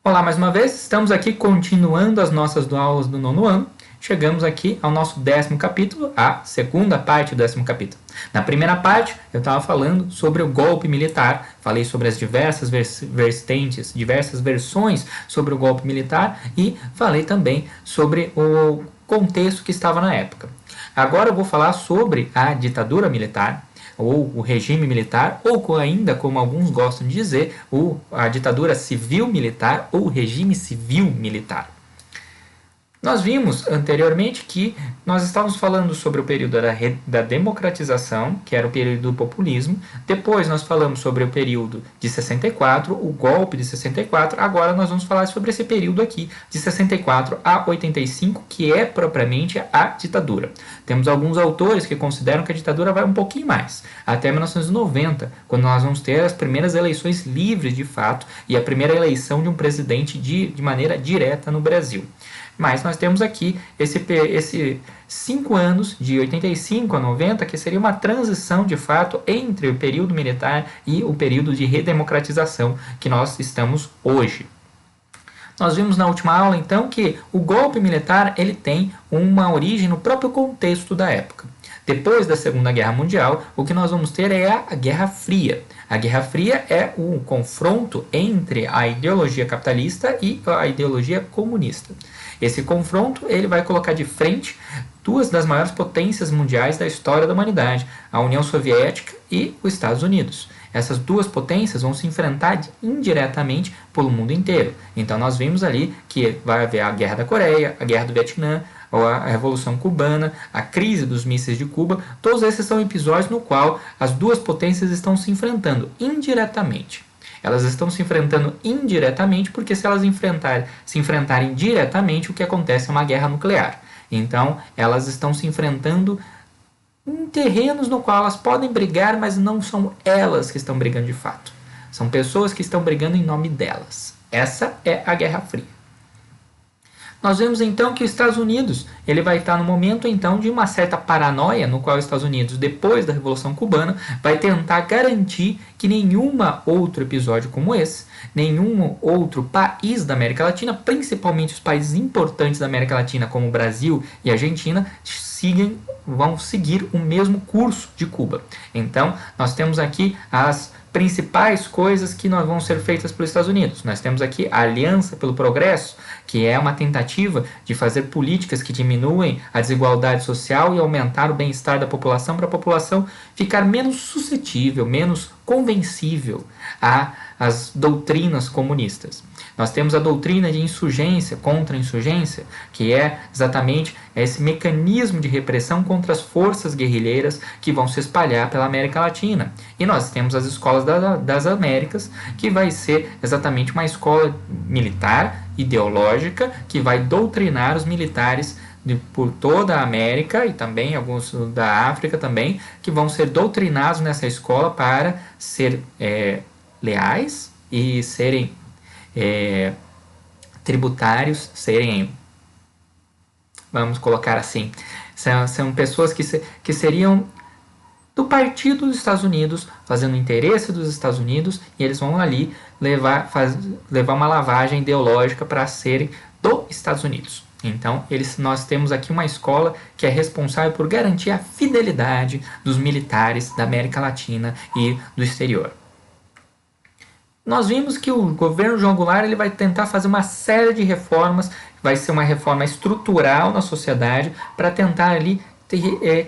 Olá mais uma vez, estamos aqui continuando as nossas aulas do nono ano. Chegamos aqui ao nosso 10º capítulo, a segunda parte do 10º capítulo. Na primeira parte, eu estava falando sobre o golpe militar, falei sobre as diversas vertentes, diversas versões sobre o golpe militar e falei também sobre o contexto que estava na época. Agora eu vou falar sobre a ditadura militar, ou o regime militar, ou ainda, como alguns gostam de dizer, a ditadura civil-militar ou regime civil-militar. Nós vimos anteriormente que nós estávamos falando sobre o período da democratização, que era o período do populismo. Depois nós falamos sobre o período de 64, o golpe de 64. Agora nós vamos falar sobre esse período aqui, de 64 a 85, que é propriamente a ditadura. Temos alguns autores que consideram que a ditadura vai um pouquinho mais, até 1990, quando nós vamos ter as primeiras eleições livres de fato e a primeira eleição de um presidente de maneira direta no Brasil. Mas nós temos aqui esse 5 anos, de 85 a 90, que seria uma transição de fato entre o período militar e o período de redemocratização que nós estamos hoje. Nós vimos na última aula, então, que o golpe militar ele tem uma origem no próprio contexto da época. Depois da Segunda Guerra Mundial, o que nós vamos ter é a Guerra Fria. A Guerra Fria é o confronto entre a ideologia capitalista e a ideologia comunista. Esse confronto ele vai colocar de frente duas das maiores potências mundiais da história da humanidade, a União Soviética e os Estados Unidos. Essas duas potências vão se enfrentar indiretamente pelo mundo inteiro. Então nós vimos ali que vai haver a Guerra da Coreia, a Guerra do Vietnã, a Revolução Cubana, a crise dos mísseis de Cuba. Todos esses são episódios no qual as duas potências estão se enfrentando indiretamente. Elas estão se enfrentando indiretamente porque se elas se enfrentarem diretamente, o que acontece é uma guerra nuclear. Então, elas estão se enfrentando em terrenos no qual elas podem brigar, mas não são elas que estão brigando de fato. São pessoas que estão brigando em nome delas. Essa é a Guerra Fria. Nós vemos então que os Estados Unidos ele vai estar no momento então de uma certa paranoia, no qual os Estados Unidos, depois da Revolução Cubana, vai tentar garantir que nenhum outro episódio como esse, nenhum outro país da América Latina, principalmente os países importantes da América Latina como Brasil e Argentina, vão seguir o mesmo curso de Cuba. Então, nós temos aqui as principais coisas que vão ser feitas pelos Estados Unidos. Nós temos aqui a Aliança pelo Progresso, que é uma tentativa de fazer políticas que diminuem a desigualdade social e aumentar o bem-estar da população para a população ficar menos suscetível, menos convencível às doutrinas comunistas. Nós temos a doutrina de insurgência, contra-insurgência, que é exatamente esse mecanismo de repressão contra as forças guerrilheiras que vão se espalhar pela América Latina. E nós temos as escolas das Américas, que vai ser exatamente uma escola militar, ideológica, que vai doutrinar os militares por toda a América e também alguns da África também, que vão ser doutrinados nessa escola para ser leais e serem tributários, vamos colocar assim, são pessoas que seriam do partido dos Estados Unidos, fazendo o interesse dos Estados Unidos, e eles vão ali levar uma lavagem ideológica para serem dos Estados Unidos. Então, nós temos aqui uma escola que é responsável por garantir a fidelidade dos militares da América Latina e do exterior. Nós vimos que o governo João Goulart ele vai tentar fazer uma série de reformas, vai ser uma reforma estrutural na sociedade para tentar ali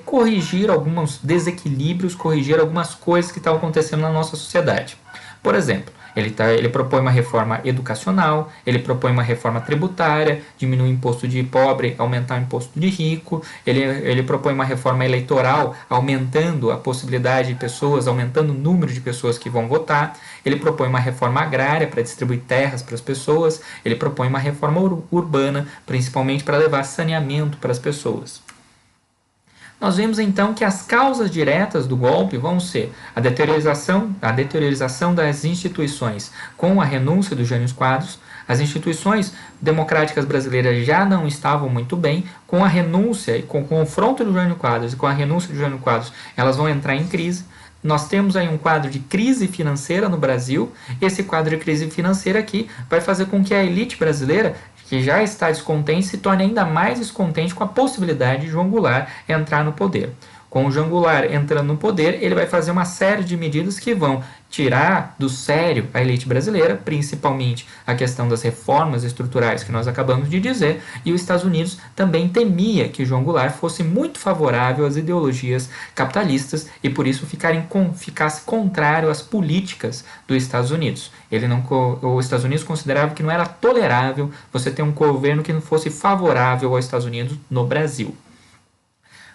corrigir alguns desequilíbrios, corrigir algumas coisas que estão acontecendo na nossa sociedade. Por exemplo, ele propõe uma reforma educacional, ele propõe uma reforma tributária, diminuir o imposto de pobre, aumentar o imposto de rico, ele propõe uma reforma eleitoral, aumentando a possibilidade de pessoas, aumentando o número de pessoas que vão votar, ele propõe uma reforma agrária para distribuir terras para as pessoas, ele propõe uma reforma urbana, principalmente para levar saneamento para as pessoas. Nós vemos então que as causas diretas do golpe vão ser a deteriorização das instituições com a renúncia do Jânio Quadros. As instituições democráticas brasileiras já não estavam muito bem, com a renúncia e com o confronto do Jânio Quadros e com a renúncia do Jânio Quadros, elas vão entrar em crise. nós temos aí um quadro de crise financeira no Brasil. Esse quadro de crise financeira aqui vai fazer com que a elite brasileira, que já está descontente, se torne ainda mais descontente com a possibilidade de João Goulart entrar no poder. Com o João Goulart entrando no poder, ele vai fazer uma série de medidas que vão tirar do sério a elite brasileira, principalmente a questão das reformas estruturais que nós acabamos de dizer, e os Estados Unidos também temia que João Goulart fosse muito favorável às ideologias capitalistas e por isso ficasse contrário às políticas dos Estados Unidos. Os Estados Unidos considerava que não era tolerável você ter um governo que não fosse favorável aos Estados Unidos no Brasil.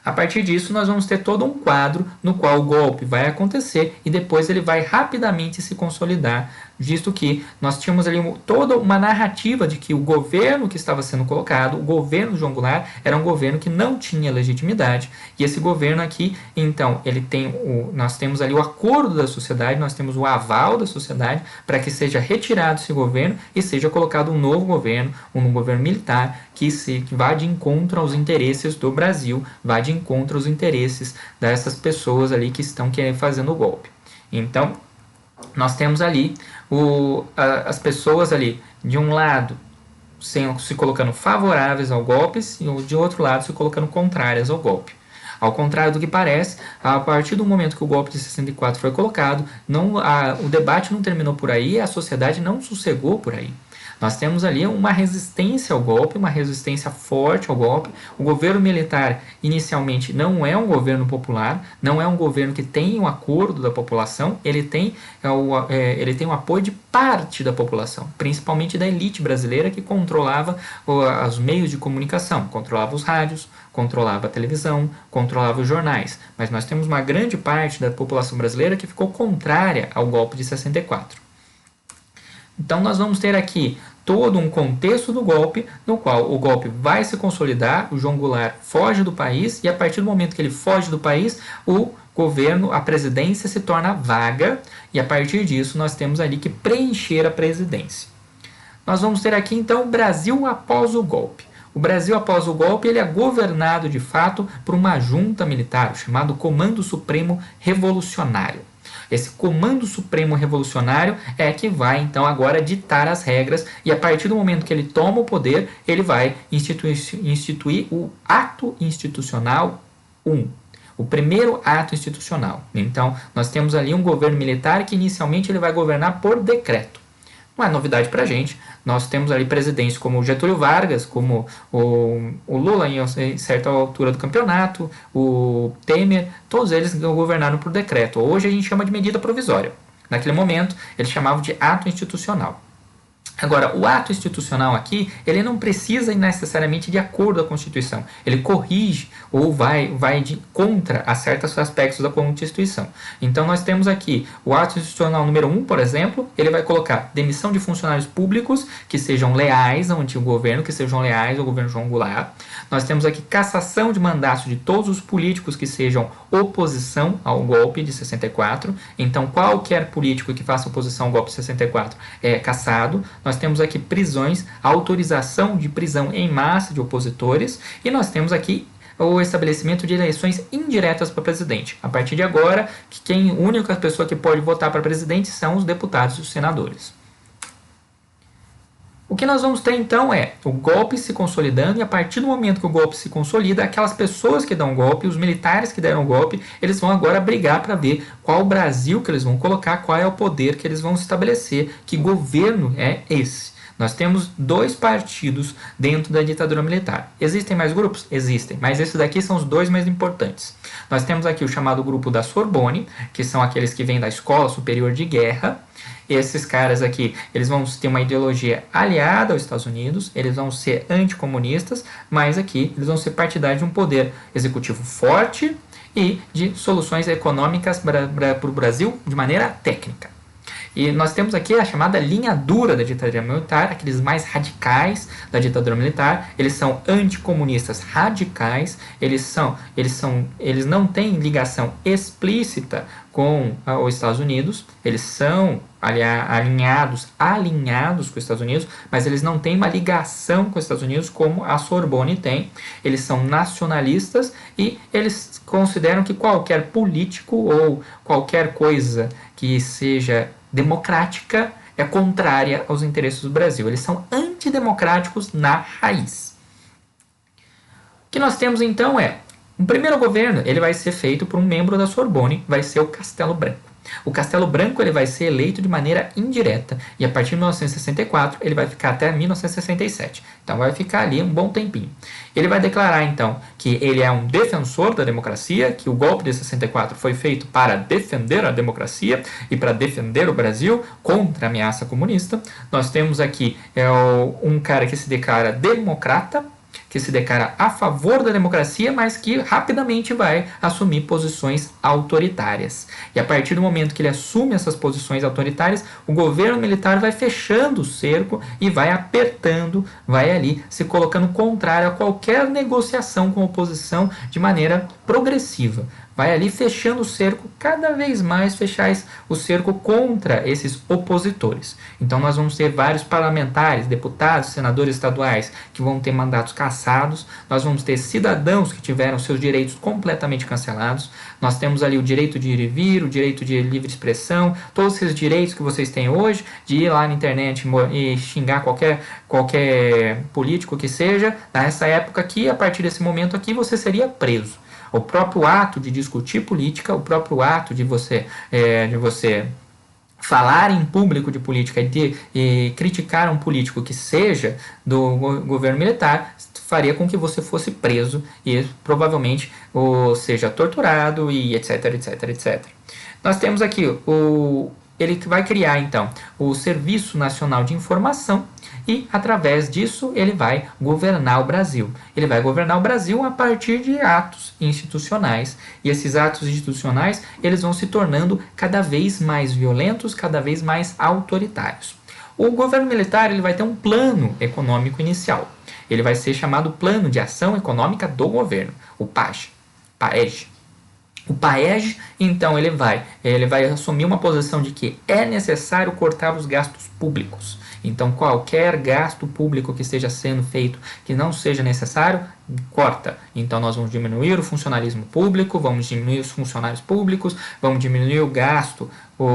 A partir disso, nós vamos ter todo um quadro no qual o golpe vai acontecer e depois ele vai rapidamente se consolidar, visto que nós tínhamos ali toda uma narrativa de que o governo que estava sendo colocado, o governo João Goulart, era um governo que não tinha legitimidade. E esse governo aqui, então, nós temos ali o acordo da sociedade, nós temos o aval da sociedade para que seja retirado esse governo e seja colocado um novo governo, um governo militar, que vá de encontro aos interesses do Brasil, vá de encontro aos interesses dessas pessoas ali que estão fazendo o golpe. Então, nós temos ali as pessoas ali, de um lado, se colocando favoráveis ao golpe e de outro lado, se colocando contrárias ao golpe. Ao contrário do que parece, a partir do momento que o golpe de 64 foi colocado, o debate não terminou por aí, a sociedade não sossegou por aí. Nós temos ali uma resistência ao golpe, uma resistência forte ao golpe. O governo militar, inicialmente, não é um governo popular, não é um governo que tem um acordo da população, ele tem o apoio de parte da população, principalmente da elite brasileira que controlava os meios de comunicação, controlava os rádios, controlava a televisão, controlava os jornais. Mas nós temos uma grande parte da população brasileira que ficou contrária ao golpe de 64. Então nós vamos ter aqui todo um contexto do golpe, no qual o golpe vai se consolidar, o João Goulart foge do país, e a partir do momento que ele foge do país, o governo, a presidência se torna vaga, e a partir disso nós temos ali que preencher a presidência. Nós vamos ter aqui então o Brasil após o golpe. O Brasil após o golpe ele é governado de fato por uma junta militar, chamado Comando Supremo Revolucionário. Esse Comando Supremo Revolucionário é que vai, então, agora ditar as regras e, a partir do momento que ele toma o poder, ele vai instituir o Ato Institucional 1. O primeiro ato institucional. Então, nós temos ali um governo militar que, inicialmente, ele vai governar por decreto. Não é novidade para a gente. Nós temos ali presidentes como o Getúlio Vargas, como o Lula em certa altura do campeonato, o Temer, todos eles governaram por decreto. Hoje a gente chama de medida provisória. Naquele momento, eles chamavam de ato institucional. Agora, o ato institucional aqui, ele não precisa necessariamente de acordo com a Constituição. Ele corrige ou vai contra a certos aspectos da Constituição. Então, nós temos aqui o ato institucional número 1, por exemplo, ele vai colocar demissão de funcionários públicos que sejam leais ao antigo governo, que sejam leais ao governo João Goulart. Nós temos aqui cassação de mandatos de todos os políticos que sejam oposição ao golpe de 64. Então, qualquer político que faça oposição ao golpe de 64 é cassado. Nós temos aqui prisões, autorização de prisão em massa de opositores, e nós temos aqui o estabelecimento de eleições indiretas para presidente. A partir de agora, a única pessoa que pode votar para presidente são os deputados e os senadores. O que nós vamos ter então é o golpe se consolidando, e a partir do momento que o golpe se consolida, aquelas pessoas que dão o golpe, os militares que deram o golpe, eles vão agora brigar para ver qual o Brasil que eles vão colocar, qual é o poder que eles vão estabelecer, que governo é esse. Nós temos dois partidos dentro da ditadura militar. Existem mais grupos? Existem, mas esses daqui são os dois mais importantes. Nós temos aqui o chamado grupo da Sorbonne, que são aqueles que vêm da Escola Superior de Guerra. Esses caras aqui, eles vão ter uma ideologia aliada aos Estados Unidos, eles vão ser anticomunistas, mas aqui eles vão ser partidários de um poder executivo forte e de soluções econômicas para o Brasil de maneira técnica. E nós temos aqui a chamada linha dura da ditadura militar, aqueles mais radicais da ditadura militar. Eles são anticomunistas radicais, eles não têm ligação explícita com os Estados Unidos, eles são alinhados com os Estados Unidos, mas eles não têm uma ligação com os Estados Unidos como a Sorbonne tem. Eles são nacionalistas e eles consideram que qualquer político ou qualquer coisa que seja democrática é contrária aos interesses do Brasil. Eles são antidemocráticos na raiz. O que nós temos então é, o primeiro governo ele vai ser feito por um membro da Sorbonne, vai ser o Castelo Branco. O Castelo Branco ele vai ser eleito de maneira indireta e a partir de 1964 ele vai ficar até 1967. Então vai ficar ali um bom tempinho. Ele vai declarar então que ele é um defensor da democracia, que o golpe de 64 foi feito para defender a democracia e para defender o Brasil contra a ameaça comunista. Nós temos aqui um cara que se declara democrata, que se declara a favor da democracia, mas que rapidamente vai assumir posições autoritárias. E a partir do momento que ele assume essas posições autoritárias, o governo militar vai fechando o cerco e vai apertando, vai ali se colocando contrário a qualquer negociação com a oposição de maneira progressiva. Vai ali fechando o cerco, cada vez mais fechar o cerco contra esses opositores. Então nós vamos ter vários parlamentares, deputados, senadores estaduais que vão ter mandatos cassados, nós vamos ter cidadãos que tiveram seus direitos completamente cancelados, nós temos ali o direito de ir e vir, o direito de livre expressão, todos esses direitos que vocês têm hoje, de ir lá na internet e xingar qualquer político que seja, nessa época aqui, a partir desse momento aqui, você seria preso. O próprio ato de discutir política, o próprio ato de você falar em público de política e criticar um político que seja do governo militar faria com que você fosse preso e provavelmente seja torturado e etc, etc, etc. Nós temos aqui ele vai criar então o Serviço Nacional de Informação e através disso ele vai governar o Brasil. Ele vai governar o Brasil a partir de atos institucionais e esses atos institucionais eles vão se tornando cada vez mais violentos, cada vez mais autoritários. O governo militar ele vai ter um plano econômico inicial. Ele vai ser chamado Plano de Ação Econômica do Governo, o PAEG. O PAEG, então, ele vai assumir uma posição de que é necessário cortar os gastos públicos. Então, qualquer gasto público que esteja sendo feito que não seja necessário, corta. Então, nós vamos diminuir o funcionalismo público, vamos diminuir os funcionários públicos, vamos diminuir o gasto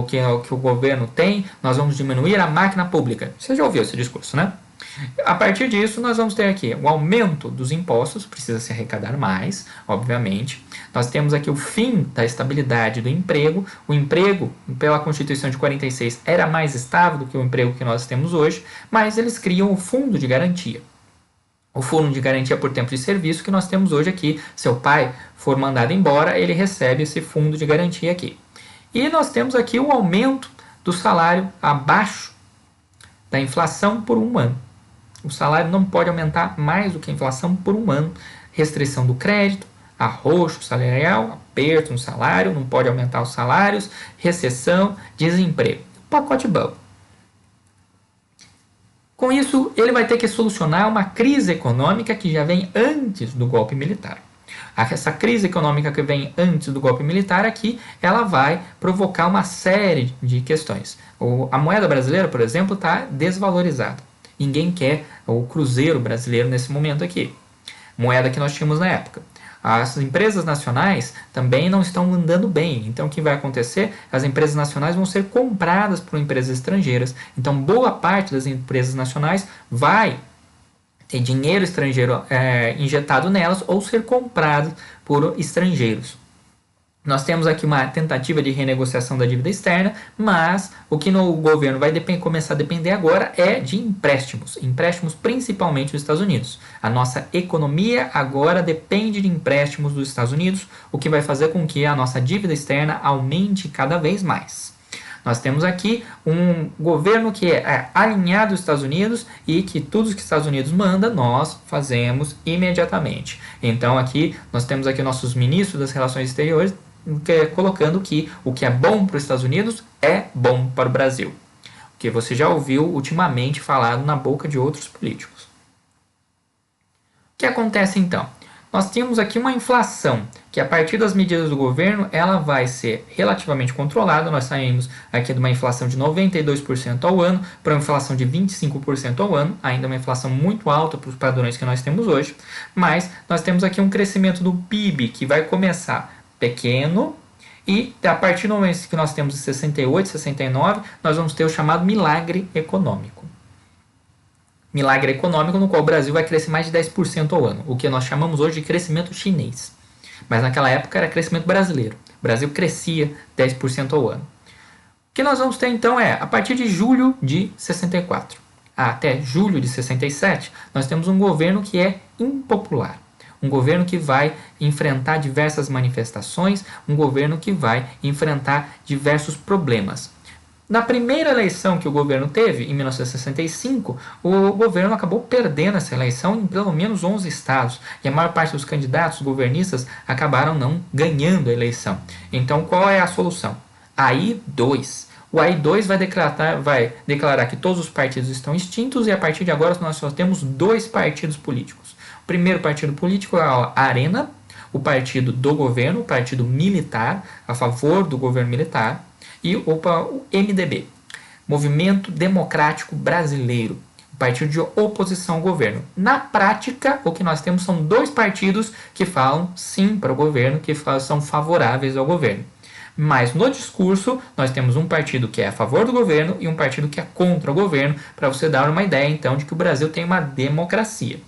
que o governo tem, nós vamos diminuir a máquina pública. Você já ouviu esse discurso, né? A partir disso, nós vamos ter aqui o aumento dos impostos, precisa se arrecadar mais, obviamente. Nós temos aqui o fim da estabilidade do emprego. O emprego, pela Constituição de 46, era mais estável do que o emprego que nós temos hoje, mas eles criam o fundo de garantia. O fundo de garantia por tempo de serviço que nós temos hoje aqui. Seu pai for mandado embora, ele recebe esse fundo de garantia aqui. E nós temos aqui o aumento do salário abaixo da inflação por um ano. O salário não pode aumentar mais do que a inflação por um ano. Restrição do crédito, arroxo salarial, aperto no salário, não pode aumentar os salários, recessão, desemprego. Pacote bom. Com isso, ele vai ter que solucionar uma crise econômica que já vem antes do golpe militar. Essa crise econômica que vem antes do golpe militar aqui, ela vai provocar uma série de questões. A moeda brasileira, por exemplo, está desvalorizada. Ninguém quer o cruzeiro brasileiro nesse momento aqui. Moeda que nós tínhamos na época. As empresas nacionais também não estão andando bem. Então, o que vai acontecer? As empresas nacionais vão ser compradas por empresas estrangeiras. Então, boa parte das empresas nacionais vai ter dinheiro estrangeiro injetado nelas ou ser compradas por estrangeiros. Nós temos aqui uma tentativa de renegociação da dívida externa, mas o que o governo vai começar a depender agora é de empréstimos. Empréstimos principalmente dos Estados Unidos. A nossa economia agora depende de empréstimos dos Estados Unidos, o que vai fazer com que a nossa dívida externa aumente cada vez mais. Nós temos aqui um governo que é alinhado aos Estados Unidos e que tudo que os Estados Unidos manda, nós fazemos imediatamente. Então aqui nós temos aqui nossos ministros das relações exteriores colocando que o que é bom para os Estados Unidos é bom para o Brasil, que você já ouviu ultimamente falado na boca de outros políticos. O que acontece então? Nós temos aqui uma inflação que, a partir das medidas do governo, ela vai ser relativamente controlada. Nós saímos aqui de uma inflação de 92% ao ano para uma inflação de 25% ao ano, ainda uma inflação muito alta para os padrões que nós temos hoje, mas nós temos aqui um crescimento do PIB que vai começar pequeno, e a partir do momento que nós temos em 68, 69, nós vamos ter o chamado milagre econômico. Milagre econômico no qual o Brasil vai crescer mais de 10% ao ano, o que nós chamamos hoje de crescimento chinês. Mas naquela época era crescimento brasileiro. O Brasil crescia 10% ao ano. O que nós vamos ter então é, a partir de julho de 64 até julho de 67, nós temos um governo que é impopular. Um governo que vai enfrentar diversas manifestações, um governo que vai enfrentar diversos problemas. Na primeira eleição que o governo teve, em 1965, o governo acabou perdendo essa eleição em pelo menos 11 estados. E a maior parte dos candidatos governistas acabaram não ganhando a eleição. Então, qual é a solução? AI2. O AI2 vai declarar que todos os partidos estão extintos e a partir de agora nós só temos 2 partidos políticos. O primeiro partido político é a Arena, o partido do governo, o partido militar, a favor do governo militar, e o MDB, Movimento Democrático Brasileiro, partido de oposição ao governo. Na prática, o que nós temos são 2 partidos que falam sim para o governo, que são favoráveis ao governo. Mas no discurso, nós temos um partido que é a favor do governo e um partido que é contra o governo, para você dar uma ideia, então, de que o Brasil tem uma democracia.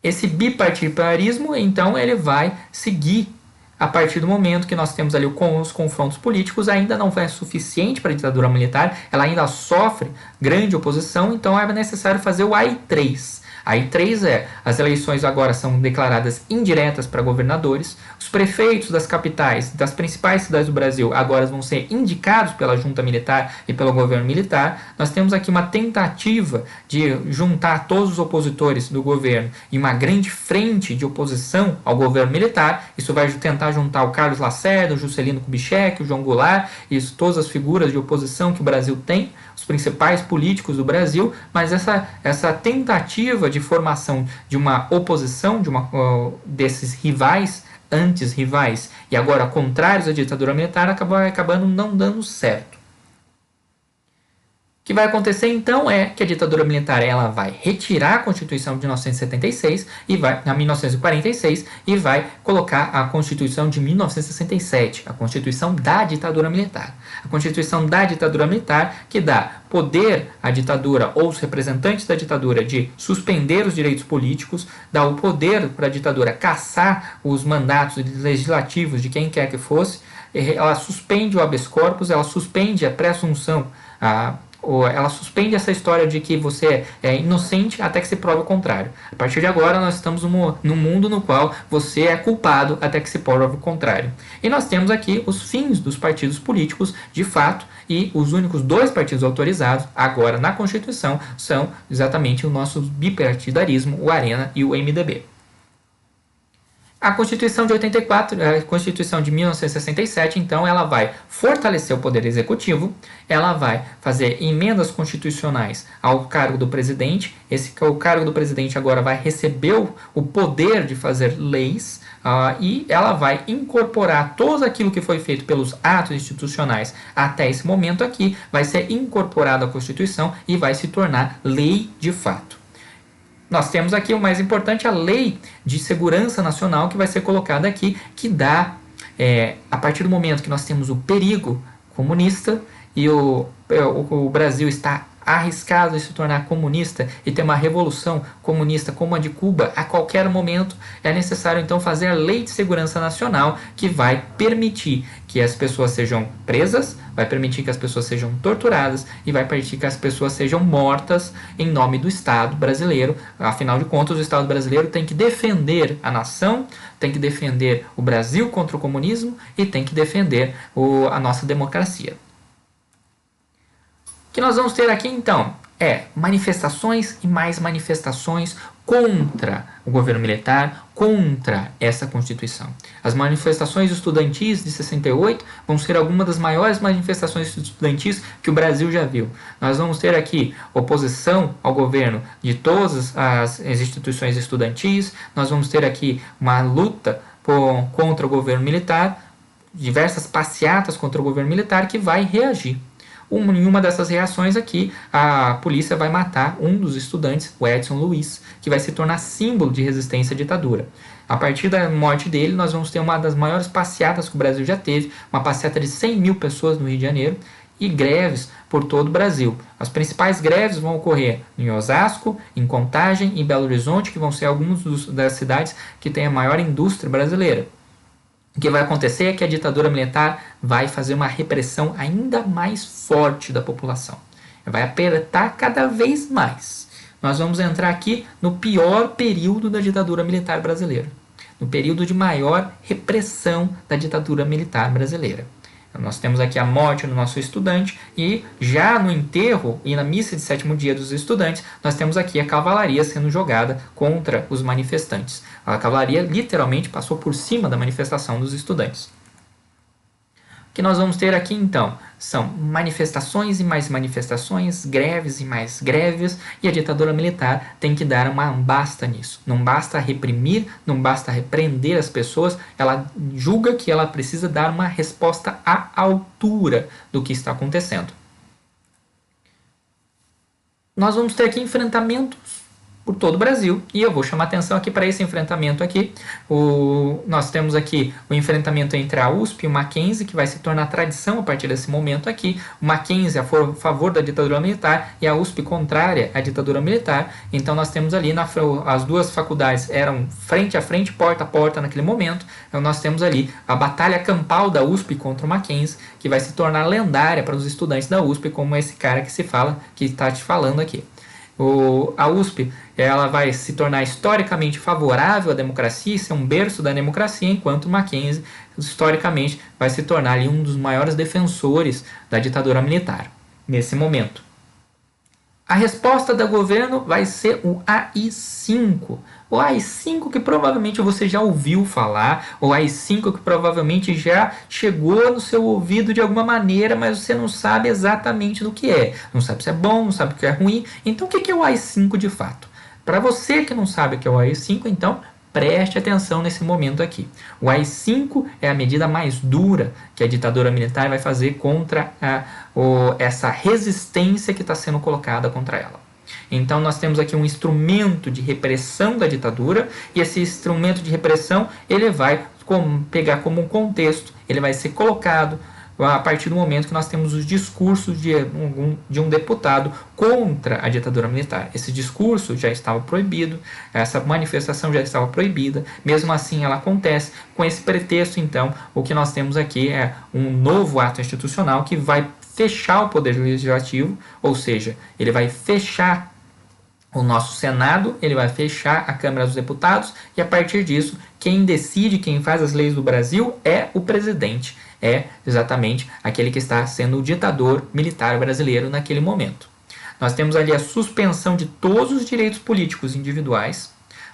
Esse bipartidarismo, então, ele vai seguir a partir do momento que nós temos ali os confrontos políticos. Ainda não é suficiente para a ditadura militar, ela ainda sofre grande oposição, então é necessário fazer o AI3. AI3 é, as eleições agora são declaradas indiretas para governadores, os prefeitos das capitais, das principais cidades do Brasil, agora vão ser indicados pela junta militar e pelo governo militar. Nós temos aqui uma tentativa de juntar todos os opositores do governo em uma grande frente de oposição ao governo militar. Isso vai tentar juntar o Carlos Lacerda, o Juscelino Kubitschek, o João Goulart, todas as figuras de oposição que o Brasil tem, os principais políticos do Brasil, mas essa tentativa de formação de uma oposição, desses rivais, antes rivais e agora contrários à ditadura militar, acabando não dando certo. O que vai acontecer então é que a ditadura militar ela vai retirar a Constituição de 1976 a 1946 e vai colocar a Constituição de 1967, a Constituição da ditadura militar. A Constituição da ditadura militar que dá poder à ditadura ou os representantes da ditadura de suspender os direitos políticos, dá o poder para a ditadura caçar os mandatos legislativos de quem quer que fosse, ela suspende o habeas corpus, ela suspende a presunção, ela suspende essa história de que você é inocente até que se prove o contrário. A partir de agora nós estamos num mundo no qual você é culpado até que se prove o contrário. E nós temos aqui os fins dos partidos políticos de fato, e os únicos 2 partidos autorizados agora na Constituição são exatamente o nosso bipartidarismo, o Arena e o MDB. A Constituição de 84, a Constituição de 1967, então, ela vai fortalecer o poder executivo, ela vai fazer emendas constitucionais ao cargo do presidente. O cargo do presidente agora vai receber o poder de fazer leis, e ela vai incorporar todo aquilo que foi feito pelos atos institucionais até esse momento aqui, vai ser incorporado à Constituição e vai se tornar lei de fato. Nós temos aqui o mais importante, a Lei de Segurança Nacional, que vai ser colocada aqui, que dá, a partir do momento que nós temos o perigo comunista e o Brasil está arriscado de se tornar comunista e ter uma revolução comunista como a de Cuba a qualquer momento, é necessário então fazer a Lei de Segurança Nacional, que vai permitir que as pessoas sejam presas, vai permitir que as pessoas sejam torturadas e vai permitir que as pessoas sejam mortas em nome do Estado brasileiro. Afinal de contas, o Estado brasileiro tem que defender a nação, tem que defender o Brasil contra o comunismo e tem que defender a nossa democracia. O que nós vamos ter aqui então é manifestações e mais manifestações contra o governo militar, contra essa Constituição. As manifestações estudantis de 68 vão ser algumas das maiores manifestações estudantis que o Brasil já viu. Nós vamos ter aqui oposição ao governo de todas as instituições estudantis, nós vamos ter aqui uma luta contra o governo militar, diversas passeatas contra o governo militar que vai reagir. Em uma dessas reações aqui, a polícia vai matar um dos estudantes, o Edson Luiz, que vai se tornar símbolo de resistência à ditadura. A partir da morte dele, nós vamos ter uma das maiores passeatas que o Brasil já teve, uma passeata de 100 mil pessoas no Rio de Janeiro, e greves por todo o Brasil. As principais greves vão ocorrer em Osasco, em Contagem e em Belo Horizonte, que vão ser algumas das cidades que têm a maior indústria brasileira. O que vai acontecer é que a ditadura militar vai fazer uma repressão ainda mais forte da população. Vai apertar cada vez mais. Nós vamos entrar aqui no pior período da ditadura militar brasileira. No período de maior repressão da ditadura militar brasileira. Nós temos aqui a morte do nosso estudante e já no enterro e na missa de sétimo dia dos estudantes, nós temos aqui a cavalaria sendo jogada contra os manifestantes. A cavalaria literalmente passou por cima da manifestação dos estudantes. O que nós vamos ter aqui então são manifestações e mais manifestações, greves e mais greves, e a ditadura militar tem que dar um basta nisso. Não basta reprimir, não basta repreender as pessoas, ela julga que ela precisa dar uma resposta à altura do que está acontecendo. Nós vamos ter aqui enfrentamentos por todo o Brasil, e eu vou chamar atenção aqui para esse enfrentamento aqui. Nós temos aqui o enfrentamento entre a USP e o Mackenzie, que vai se tornar tradição a partir desse momento aqui. O Mackenzie a favor da ditadura militar e a USP contrária à ditadura militar. Então nós temos ali, as duas faculdades eram frente a frente, porta a porta naquele momento. Então nós temos ali a batalha campal da USP contra o Mackenzie, que vai se tornar lendária para os estudantes da USP, como esse cara que está te falando aqui. A USP ela vai se tornar historicamente favorável à democracia e ser um berço da democracia, enquanto o Mackenzie historicamente vai se tornar ali um dos maiores defensores da ditadura militar nesse momento. A resposta do governo vai ser o AI-5. O AI-5 que provavelmente você já ouviu falar, o AI-5 que provavelmente já chegou no seu ouvido de alguma maneira, mas você não sabe exatamente do que é. Não sabe se é bom, não sabe o que é ruim. Então o que é o AI-5 de fato? Para você que não sabe o que é o AI-5, então preste atenção nesse momento aqui. O AI-5 é a medida mais dura que a ditadura militar vai fazer contra essa resistência que está sendo colocada contra ela. Então nós temos aqui um instrumento de repressão da ditadura, e esse instrumento de repressão ele vai pegar como um contexto, ele vai ser colocado a partir do momento que nós temos os discursos de um deputado contra a ditadura militar. Esse discurso já estava proibido, essa manifestação já estava proibida, mesmo assim ela acontece. Com esse pretexto, então, o que nós temos aqui é um novo ato institucional que vai fechar o poder legislativo, ou seja, ele vai fechar o nosso Senado, ele vai fechar a Câmara dos Deputados, e a partir disso, quem decide, quem faz as leis do Brasil é o presidente. É exatamente aquele que está sendo o ditador militar brasileiro naquele momento. Nós temos ali a suspensão de todos os direitos políticos individuais.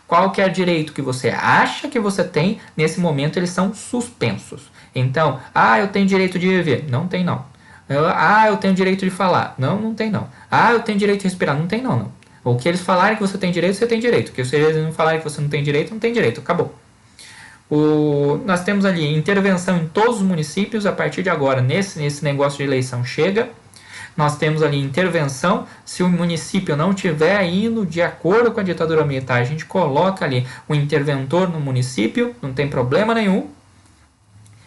Qualquer direito que você acha que você tem, nesse momento eles são suspensos. Então, eu tenho direito de viver. Não tem não. Eu tenho direito de falar. Não tem não. Eu tenho direito de respirar. Não tem não. O que eles falarem que você tem direito, você tem direito. O que eles não falarem que você não tem direito, não tem direito. Acabou. Nós temos ali intervenção em todos os municípios. A partir de agora, nesse negócio de eleição chega. Nós temos ali intervenção. Se o município não estiver indo de acordo com a ditadura militar, a gente coloca ali o interventor no município, não tem problema nenhum.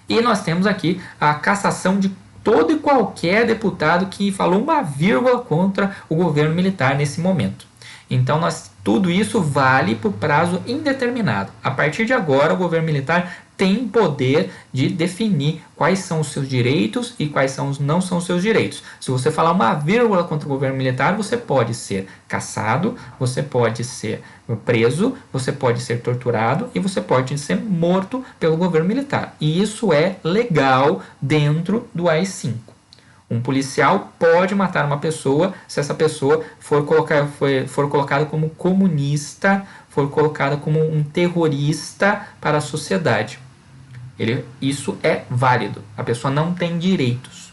E nós temos aqui a cassação de todo e qualquer deputado que falou uma vírgula contra o governo militar nesse momento. Então, tudo isso vale por prazo indeterminado. A partir de agora, o governo militar tem poder de definir quais são os seus direitos e quais não são os seus direitos. Se você falar uma vírgula contra o governo militar, você pode ser cassado, você pode ser preso, você pode ser torturado e você pode ser morto pelo governo militar. E isso é legal dentro do AI-5. Um policial pode matar uma pessoa se essa pessoa for colocada como comunista, for colocada como um terrorista para a sociedade. Isso é válido. A pessoa não tem direitos.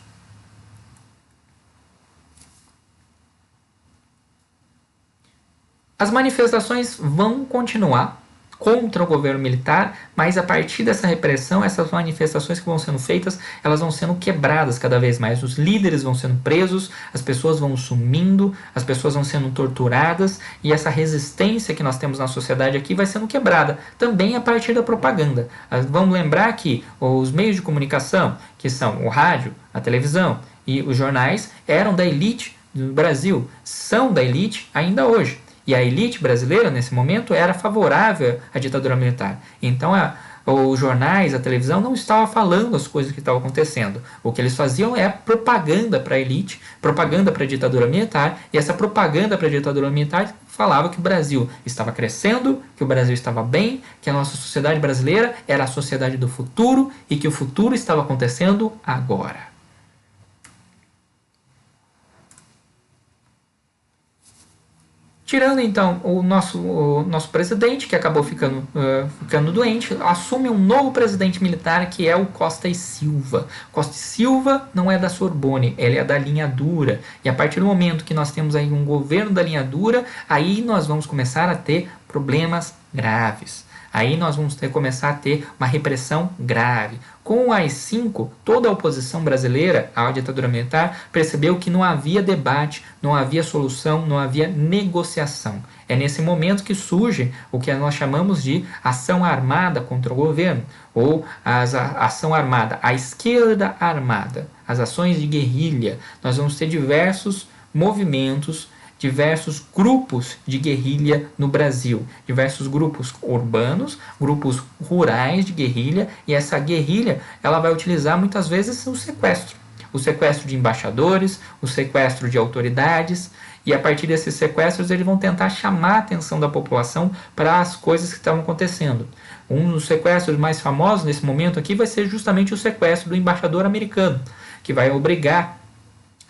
As manifestações vão continuar contra o governo militar, mas a partir dessa repressão, essas manifestações que vão sendo feitas, elas vão sendo quebradas cada vez mais. Os líderes vão sendo presos, as pessoas vão sumindo, as pessoas vão sendo torturadas, e essa resistência que nós temos na sociedade aqui vai sendo quebrada, também a partir da propaganda. Vamos lembrar que os meios de comunicação, que são o rádio, a televisão e os jornais, eram da elite do Brasil, são da elite ainda hoje. E a elite brasileira, nesse momento, era favorável à ditadura militar. Então, os jornais, a televisão, não estavam falando as coisas que estavam acontecendo. O que eles faziam é propaganda para a elite, propaganda para a ditadura militar, e essa propaganda para a ditadura militar falava que o Brasil estava crescendo, que o Brasil estava bem, que a nossa sociedade brasileira era a sociedade do futuro e que o futuro estava acontecendo agora. Tirando então o nosso presidente, que acabou ficando doente, assume um novo presidente militar, que é o Costa e Silva. Costa e Silva não é da Sorbonne, ele é da linha dura. E a partir do momento que nós temos aí um governo da linha dura, aí nós vamos começar a ter problemas graves. Aí nós vamos começar a ter uma repressão grave. Com o AI-5, toda a oposição brasileira à ditadura militar percebeu que não havia debate, não havia solução, não havia negociação. É nesse momento que surge o que nós chamamos de ação armada contra o governo, ou ação armada, a esquerda armada, as ações de guerrilha. Nós vamos ter diversos movimentos, diversos grupos de guerrilha no Brasil, diversos grupos urbanos, grupos rurais de guerrilha, e essa guerrilha ela vai utilizar muitas vezes o sequestro de embaixadores, o sequestro de autoridades, e a partir desses sequestros eles vão tentar chamar a atenção da população para as coisas que estavam acontecendo. Um dos sequestros mais famosos nesse momento aqui vai ser justamente o sequestro do embaixador americano, que vai obrigar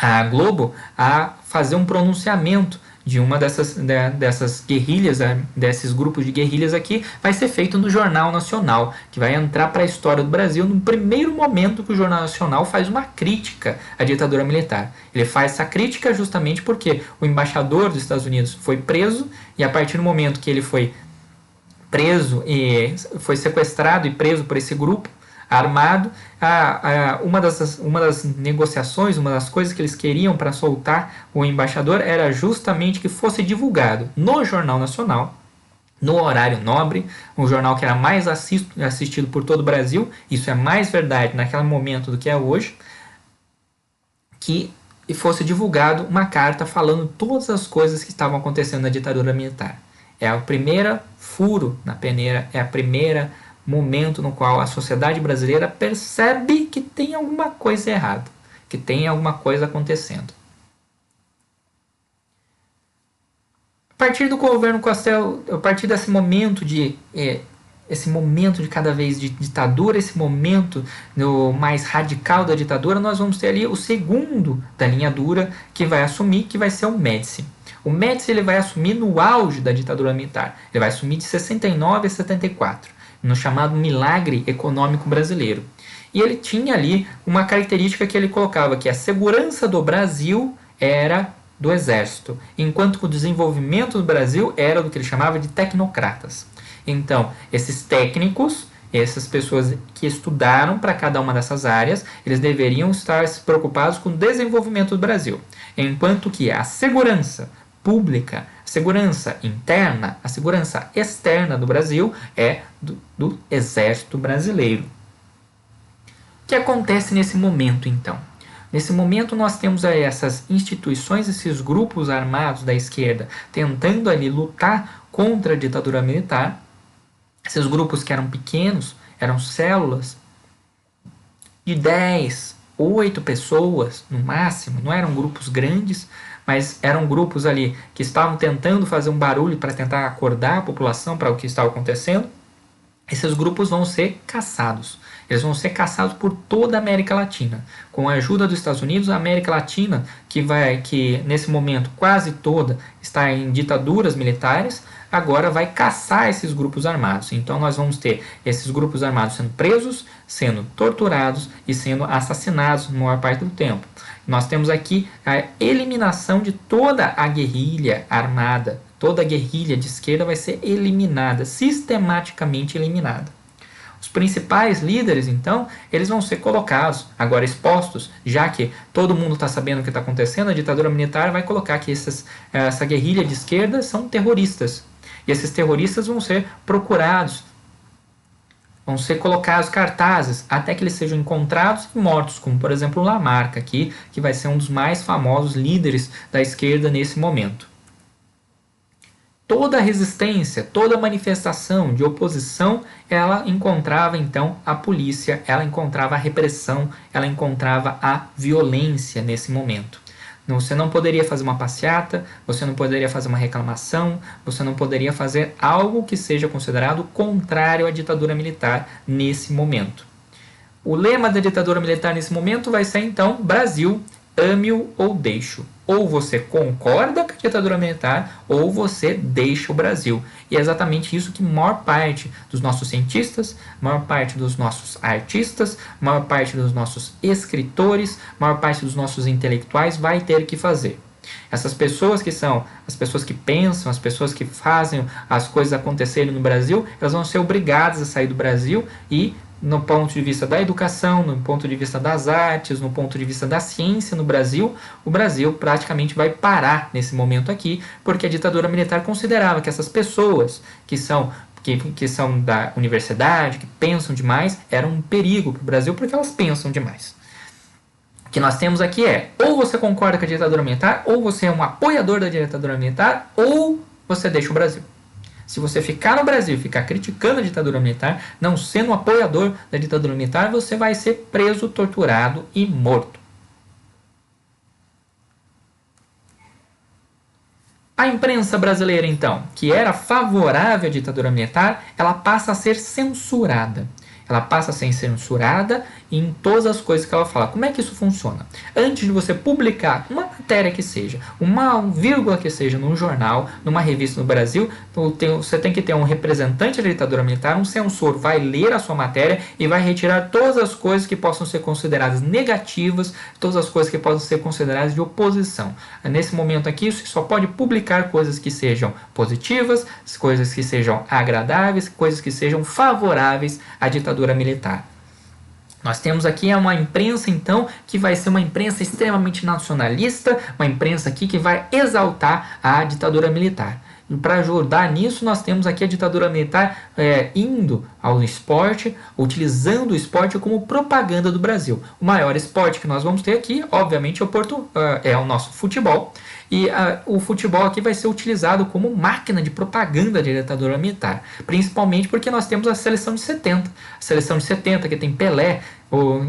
a Globo a fazer um pronunciamento de uma dessas guerrilhas, desses grupos de guerrilhas aqui, vai ser feito no Jornal Nacional, que vai entrar para a história do Brasil no primeiro momento que o Jornal Nacional faz uma crítica à ditadura militar. Ele faz essa crítica justamente porque o embaixador dos Estados Unidos foi preso, e a partir do momento que ele foi preso e foi sequestrado e preso por esse grupo armado, uma das negociações, uma das coisas que eles queriam para soltar o embaixador era justamente que fosse divulgado no Jornal Nacional, no horário nobre, um jornal que era mais assistido por todo o Brasil. Isso é mais verdade naquele momento do que é hoje, que fosse divulgado uma carta falando todas as coisas que estavam acontecendo na ditadura militar. É o primeiro furo na peneira, é a primeira momento no qual a sociedade brasileira percebe que tem alguma coisa errada, que tem alguma coisa acontecendo. A partir do governo Castelo, a partir desse momento de cada vez de ditadura, esse momento mais radical da ditadura, nós vamos ter ali o segundo da linha dura que vai assumir, que vai ser o Médici. O Médici ele vai assumir no auge da ditadura militar. Ele vai assumir de 69 a 74. No chamado milagre econômico brasileiro. E ele tinha ali uma característica que ele colocava, que a segurança do Brasil era do exército, enquanto que o desenvolvimento do Brasil era do que ele chamava de tecnocratas. Então, esses técnicos, essas pessoas que estudaram para cada uma dessas áreas, eles deveriam estar preocupados com o desenvolvimento do Brasil, enquanto que a segurança pública, a segurança interna, a segurança externa do Brasil é do Exército Brasileiro. O que acontece nesse momento, então? Nesse momento nós temos aí essas instituições, esses grupos armados da esquerda tentando ali lutar contra a ditadura militar. Esses grupos que eram pequenos, eram células de 10, 8 pessoas no máximo, não eram grupos grandes, mas eram grupos ali que estavam tentando fazer um barulho para tentar acordar a população para o que estava acontecendo. esses grupos vão ser caçados. Eles vão ser caçados por toda a América Latina. Com a ajuda dos Estados Unidos, a América Latina, que nesse momento quase toda está em ditaduras militares, agora vai caçar esses grupos armados. Então nós vamos ter esses grupos armados sendo presos, sendo torturados e sendo assassinados na maior parte do tempo. Nós temos aqui a eliminação de toda a guerrilha armada. Toda a guerrilha de esquerda vai ser eliminada, sistematicamente eliminada. Os principais líderes, então, eles vão ser colocados, agora expostos, já que todo mundo está sabendo o que está acontecendo, a ditadura militar vai colocar que essa guerrilha de esquerda são terroristas. E esses terroristas vão ser procurados, vão ser colocados cartazes até que eles sejam encontrados e mortos, como por exemplo o Lamarca aqui, que vai ser um dos mais famosos líderes da esquerda nesse momento. Toda resistência, toda manifestação de oposição, ela encontrava então a polícia, ela encontrava a repressão, ela encontrava a violência nesse momento. Você não poderia fazer uma passeata, você não poderia fazer uma reclamação, você não poderia fazer algo que seja considerado contrário à ditadura militar nesse momento. O lema da ditadura militar nesse momento vai ser então Brasil, ame-o ou deixe-o. Ou você concorda com a ditadura militar, ou você deixa o Brasil. E é exatamente isso que a maior parte dos nossos cientistas, a maior parte dos nossos artistas, a maior parte dos nossos escritores, a maior parte dos nossos intelectuais vai ter que fazer. Essas pessoas que são as pessoas que pensam, as pessoas que fazem as coisas acontecerem no Brasil, elas vão ser obrigadas a sair do Brasil e no ponto de vista da educação, no ponto de vista das artes, no ponto de vista da ciência no Brasil, o Brasil praticamente vai parar nesse momento aqui, porque a ditadura militar considerava que essas pessoas que são da universidade, que pensam demais, eram um perigo para o Brasil, porque elas pensam demais. O que nós temos aqui é, ou você concorda com a ditadura militar, ou você é um apoiador da ditadura militar, ou você deixa o Brasil. Se você ficar no Brasil e ficar criticando a ditadura militar, não sendo um apoiador da ditadura militar, você vai ser preso, torturado e morto. A imprensa brasileira, então, que era favorável à ditadura militar, ela passa a ser censurada. Ela passa a ser censurada em todas as coisas que ela fala. Como é que isso funciona? Antes de você publicar uma matéria que seja, uma vírgula que seja num jornal, numa revista no Brasil, você tem que ter um representante da ditadura militar, um censor vai ler a sua matéria e vai retirar todas as coisas que possam ser consideradas negativas, todas as coisas que possam ser consideradas de oposição. Nesse momento aqui, você só pode publicar coisas que sejam positivas, coisas que sejam agradáveis, coisas que sejam favoráveis à ditadura militar. Nós temos aqui uma imprensa, então, que vai ser uma imprensa extremamente nacionalista, uma imprensa aqui que vai exaltar a ditadura militar. E para ajudar nisso, nós temos aqui a ditadura militar indo ao esporte, utilizando o esporte como propaganda do Brasil. O maior esporte que nós vamos ter aqui, obviamente, é o nosso futebol. E o futebol aqui vai ser utilizado como máquina de propaganda da ditadura militar. Principalmente porque nós temos a seleção de 70. A seleção de 70 que tem Pelé,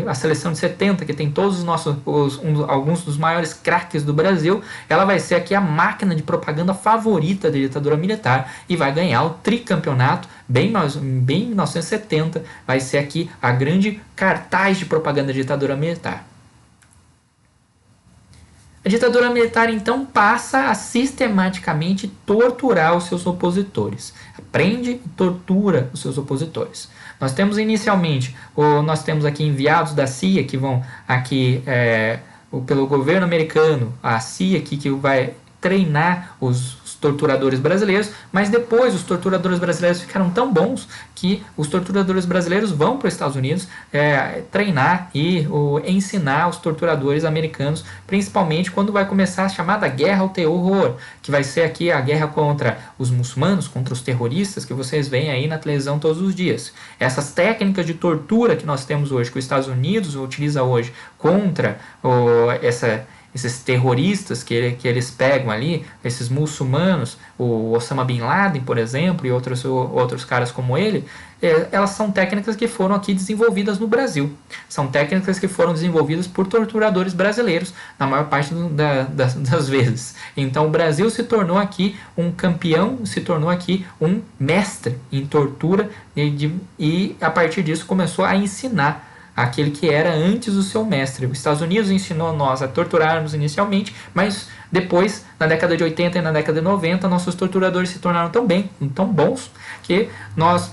a seleção de 70 que tem todos os nossos, alguns dos maiores craques do Brasil, ela vai ser aqui a máquina de propaganda favorita da ditadura militar e vai ganhar o tricampeonato bem em 1970. Vai ser aqui a grande cartaz de propaganda da ditadura militar. A ditadura militar, então, passa a sistematicamente torturar os seus opositores. Prende e tortura os seus opositores. Nós temos inicialmente, nós temos aqui enviados da CIA que vão aqui pelo governo americano, a CIA aqui que vai treinar os torturadores brasileiros, mas depois os torturadores brasileiros ficaram tão bons que os torturadores brasileiros vão para os Estados Unidos treinar e ensinar os torturadores americanos, principalmente quando vai começar a chamada Guerra ao Terror, que vai ser aqui a guerra contra os muçulmanos, contra os terroristas, que vocês veem aí na televisão todos os dias. Essas técnicas de tortura que nós temos hoje, que os Estados Unidos utiliza hoje contra esses terroristas que eles pegam ali, esses muçulmanos, o Osama Bin Laden, por exemplo, e outros caras como ele, elas são técnicas que foram aqui desenvolvidas no Brasil. São técnicas que foram desenvolvidas por torturadores brasileiros, na maior parte das vezes. Então o Brasil se tornou aqui um campeão, se tornou aqui um mestre em tortura e a partir disso começou a ensinar aquele que era antes o seu mestre. Os Estados Unidos ensinou nós a torturarmos inicialmente, mas depois, na década de 80 e na década de 90, nossos torturadores se tornaram tão bons, que nós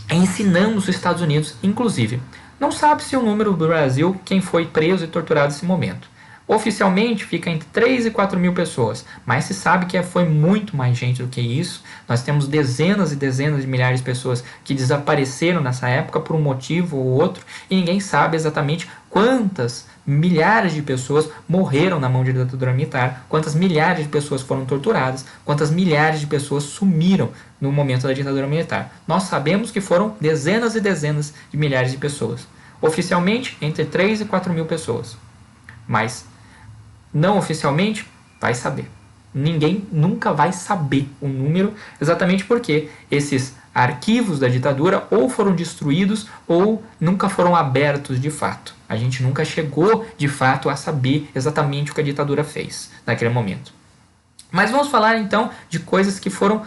ensinamos os Estados Unidos, inclusive. Não sabe-se o número do Brasil, quem foi preso e torturado nesse momento. Oficialmente fica entre 3 e 4 mil pessoas, mas se sabe que foi muito mais gente do que isso. Nós temos dezenas e dezenas de milhares de pessoas que desapareceram nessa época por um motivo ou outro, e ninguém sabe exatamente quantas milhares de pessoas morreram na mão de ditadura militar, quantas milhares de pessoas foram torturadas, quantas milhares de pessoas sumiram no momento da ditadura militar. Nós sabemos que foram dezenas e dezenas de milhares de pessoas. Oficialmente, entre 3 e 4 mil pessoas. Mas não oficialmente, vai saber. Ninguém nunca vai saber o número, exatamente porque esses arquivos da ditadura ou foram destruídos ou nunca foram abertos de fato. A gente nunca chegou de fato a saber exatamente o que a ditadura fez naquele momento. Mas vamos falar então de coisas que foram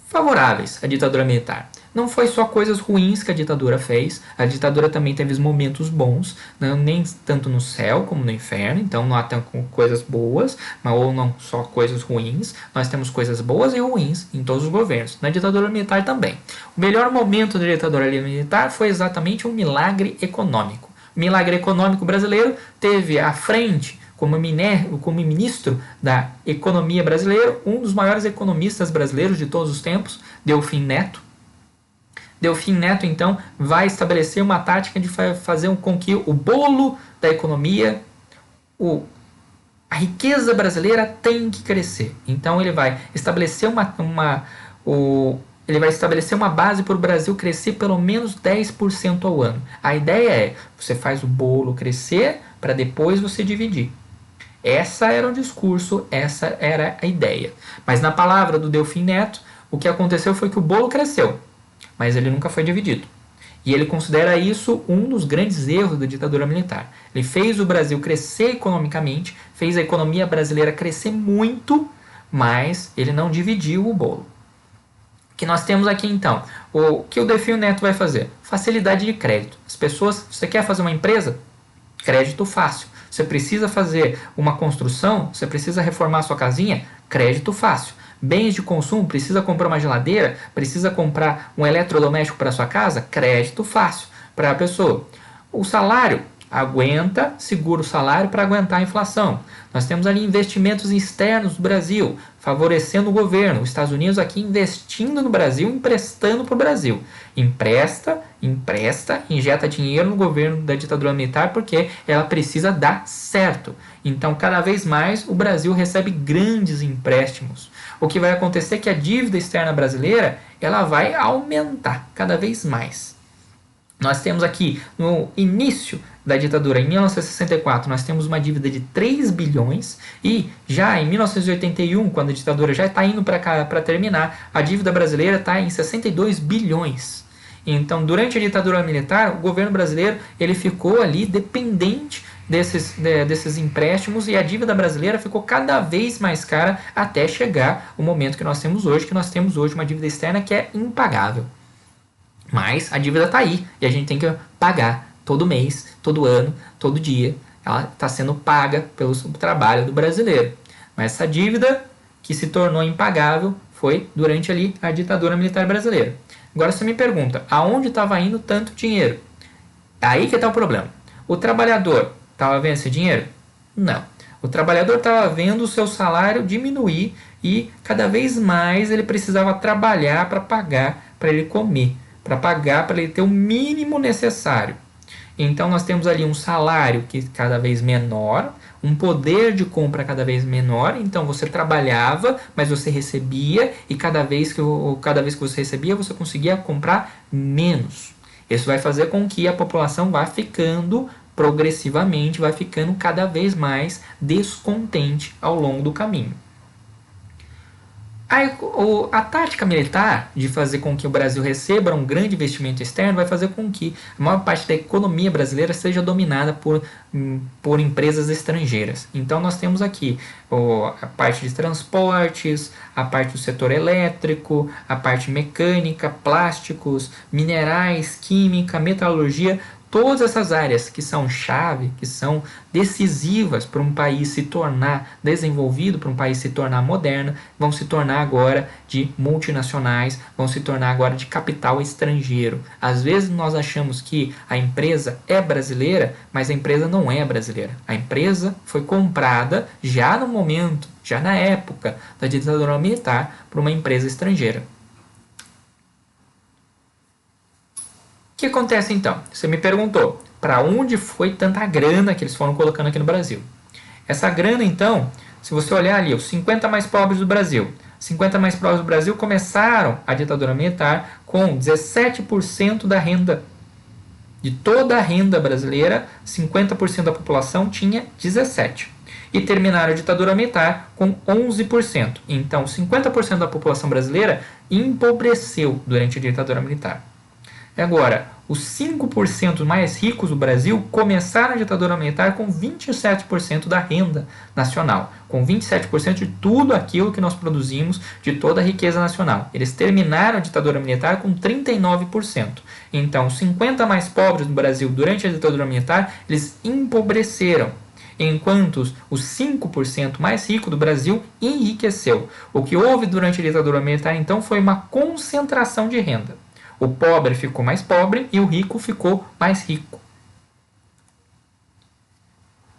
favoráveis à ditadura militar. Não foi só coisas ruins que a ditadura fez, a ditadura também teve momentos bons, não, nem tanto no céu como no inferno, então não há tanto coisas boas, ou não só coisas ruins, nós temos coisas boas e ruins em todos os governos, na ditadura militar também. O melhor momento da ditadura militar foi exatamente um milagre econômico. O milagre econômico brasileiro teve à frente, como ministro da economia brasileira, um dos maiores economistas brasileiros de todos os tempos, Delfim Neto. Delfim Neto, então, vai estabelecer uma tática de fazer com que o bolo da economia, a riqueza brasileira tem que crescer. Então, ele vai estabelecer ele vai estabelecer uma base para o Brasil crescer pelo menos 10% ao ano. A ideia é, você faz o bolo crescer para depois você dividir. Essa era o discurso, essa era a ideia. Mas na palavra do Delfim Neto, o que aconteceu foi que o bolo cresceu, mas ele nunca foi dividido. E ele considera isso um dos grandes erros da ditadura militar. Ele fez o Brasil crescer economicamente, fez a economia brasileira crescer muito, mas ele não dividiu o bolo. O que nós temos aqui então? O que o Delfim Neto vai fazer? Facilidade de crédito. As pessoas, você quer fazer uma empresa? Crédito fácil. Você precisa fazer uma construção? Você precisa reformar sua casinha? Crédito fácil. Bens de consumo, precisa comprar uma geladeira, precisa comprar um eletrodoméstico para sua casa, crédito fácil para a pessoa. O salário, segura o salário para aguentar a inflação. Nós temos ali investimentos externos do Brasil, favorecendo o governo. Os Estados Unidos aqui investindo no Brasil, emprestando para o Brasil. Empresta, injeta dinheiro no governo da ditadura militar porque ela precisa dar certo. Então, cada vez mais, o Brasil recebe grandes empréstimos. O que vai acontecer é que a dívida externa brasileira ela vai aumentar cada vez mais. Nós temos aqui, no início da ditadura, em 1964, nós temos uma dívida de 3 bilhões e já em 1981, quando a ditadura já está indo para terminar, a dívida brasileira está em 62 bilhões. Então, durante a ditadura militar, o governo brasileiro ele ficou ali dependente desses empréstimos e a dívida brasileira ficou cada vez mais cara até chegar o momento que nós temos hoje uma dívida externa que é impagável. Mas a dívida está aí e a gente tem que pagar todo mês, todo ano, todo dia. Ela está sendo paga pelo trabalho do brasileiro. Mas essa dívida que se tornou impagável foi durante ali a ditadura militar brasileira. Agora você me pergunta, aonde estava indo tanto dinheiro? Aí que está o problema. O trabalhador estava vendo esse dinheiro? Não. O trabalhador estava vendo o seu salário diminuir e cada vez mais ele precisava trabalhar para pagar, para ele comer, para pagar, para ele ter o mínimo necessário. Então nós temos ali um salário que cada vez menor, um poder de compra cada vez menor, então você trabalhava, mas você recebia e cada vez que você recebia você conseguia comprar menos. Isso vai fazer com que a população vá ficando progressivamente vai ficando cada vez mais descontente ao longo do caminho. A tática militar de fazer com que o Brasil receba um grande investimento externo vai fazer com que a maior parte da economia brasileira seja dominada por empresas estrangeiras. Então nós temos aqui a parte de transportes, a parte do setor elétrico, a parte mecânica, plásticos, minerais, química, metalurgia. Todas essas áreas que são chave, que são decisivas para um país se tornar desenvolvido, para um país se tornar moderno, vão se tornar agora de multinacionais, vão se tornar agora de capital estrangeiro. Às vezes nós achamos que a empresa é brasileira, mas a empresa não é brasileira. A empresa foi comprada já no momento, já na época da ditadura militar, por uma empresa estrangeira. O que acontece então? Você me perguntou, para onde foi tanta grana que eles foram colocando aqui no Brasil? Essa grana então, se você olhar ali, os 50 mais pobres do Brasil. 50 mais pobres do Brasil começaram a ditadura militar com 17% da renda. De toda a renda brasileira, 50% da população tinha 17%. E terminaram a ditadura militar com 11%. Então, 50% da população brasileira empobreceu durante a ditadura militar. Agora, os 5% mais ricos do Brasil começaram a ditadura militar com 27% da renda nacional, com 27% de tudo aquilo que nós produzimos, de toda a riqueza nacional. Eles terminaram a ditadura militar com 39%. Então, os 50 mais pobres do Brasil durante a ditadura militar, eles empobreceram, enquanto os 5% mais ricos do Brasil enriqueceu. O que houve durante a ditadura militar, então, foi uma concentração de renda. O pobre ficou mais pobre e o rico ficou mais rico.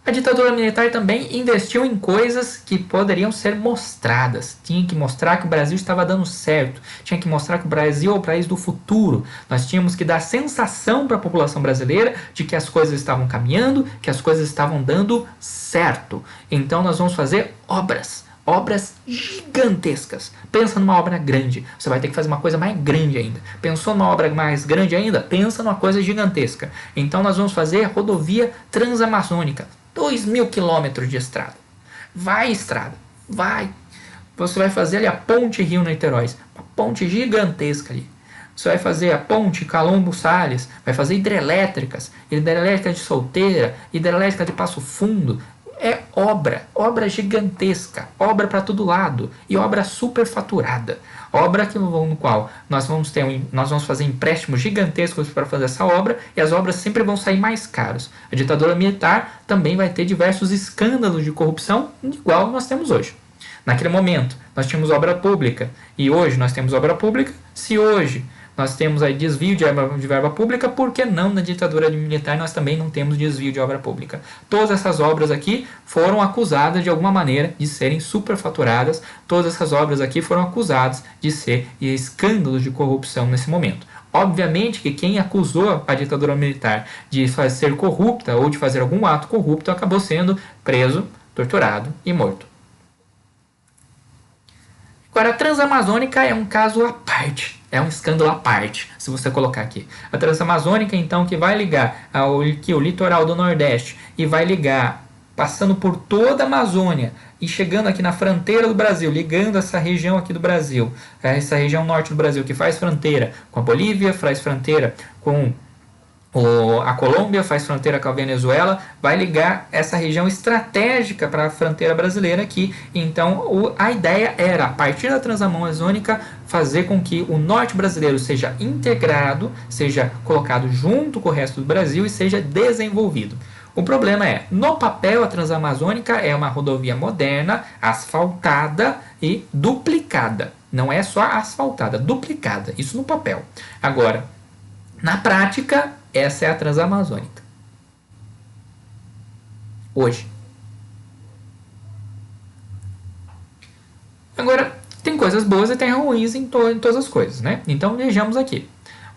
A ditadura militar também investiu em coisas que poderiam ser mostradas. Tinha que mostrar que o Brasil estava dando certo. Tinha que mostrar que o Brasil é o país do futuro. Nós tínhamos que dar sensação para a população brasileira de que as coisas estavam caminhando, que as coisas estavam dando certo. Então nós vamos fazer obras gigantescas. Pensa numa obra grande, você vai ter que fazer uma coisa mais grande ainda. Pensou numa obra mais grande ainda? Pensa numa coisa gigantesca. Então nós vamos fazer a rodovia transamazônica, 2.000 quilômetros de estrada. Vai estrada, vai. Você vai fazer ali a ponte Rio-Niterói, uma ponte gigantesca ali. Você vai fazer a ponte Calombo-Sales, vai fazer hidrelétricas de Solteira, hidrelétrica de Passo Fundo. É obra gigantesca, obra para todo lado e obra superfaturada. Obra no qual nós vamos fazer empréstimos gigantescos para fazer essa obra e as obras sempre vão sair mais caras. A ditadura militar também vai ter diversos escândalos de corrupção, igual nós temos hoje. Naquele momento, nós tínhamos obra pública e hoje nós temos obra pública. Se hoje nós temos aí desvio de verba pública, por que não na ditadura militar nós também não temos desvio de obra pública? Todas essas obras aqui foram acusadas de alguma maneira de serem superfaturadas, todas essas obras aqui foram acusadas de ser escândalos de corrupção nesse momento. Obviamente que quem acusou a ditadura militar de ser corrupta ou de fazer algum ato corrupto acabou sendo preso, torturado e morto. Agora, a Transamazônica é um caso à parte, é um escândalo à parte, se você colocar aqui. A Transamazônica, então, que vai ligar o litoral do Nordeste e vai ligar, passando por toda a Amazônia e chegando aqui na fronteira do Brasil, ligando essa região aqui do Brasil, essa região norte do Brasil, que faz fronteira com a Bolívia, faz fronteira com a Colômbia, faz fronteira com a Venezuela, vai ligar essa região estratégica para a fronteira brasileira aqui. Então, a ideia era, a partir da Transamazônica, fazer com que o norte brasileiro seja integrado, seja colocado junto com o resto do Brasil e seja desenvolvido. O problema é, no papel, a Transamazônica é uma rodovia moderna, asfaltada e duplicada. Não é só asfaltada, duplicada. Isso no papel. Agora, na prática, essa é a Transamazônica. Hoje. Agora, tem coisas boas e tem ruins em todas as coisas, né? Então, vejamos aqui.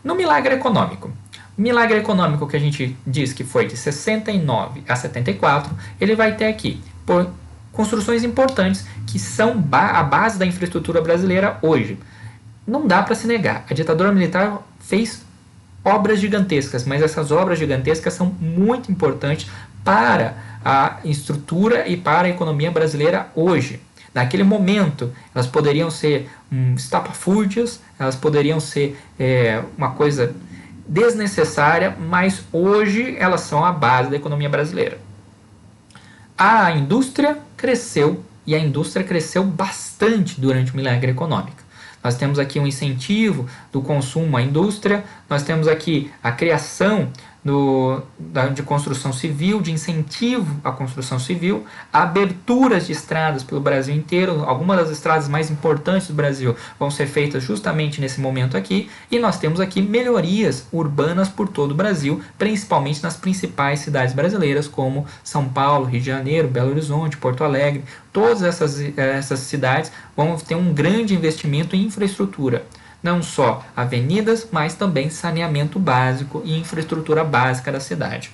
No milagre econômico. O milagre econômico que a gente diz que foi de 69 a 74, ele vai ter aqui por construções importantes que são a base da infraestrutura brasileira hoje. Não dá para se negar. A ditadura militar fez obras gigantescas, mas essas obras gigantescas são muito importantes para a estrutura e para a economia brasileira hoje. Naquele momento, elas poderiam ser estapafúrdias, elas poderiam ser uma coisa desnecessária, mas hoje elas são a base da economia brasileira. A indústria cresceu, e a indústria cresceu bastante durante o milagre econômico. Nós temos aqui um incentivo do consumo à indústria, nós temos aqui a criação de construção civil, de incentivo à construção civil, aberturas de estradas pelo Brasil inteiro. Algumas das estradas mais importantes do Brasil vão ser feitas justamente nesse momento aqui, e nós temos aqui melhorias urbanas por todo o Brasil, principalmente nas principais cidades brasileiras, como São Paulo, Rio de Janeiro, Belo Horizonte, Porto Alegre. Todas essas cidades vão ter um grande investimento em infraestrutura. Não só avenidas, mas também saneamento básico e infraestrutura básica da cidade.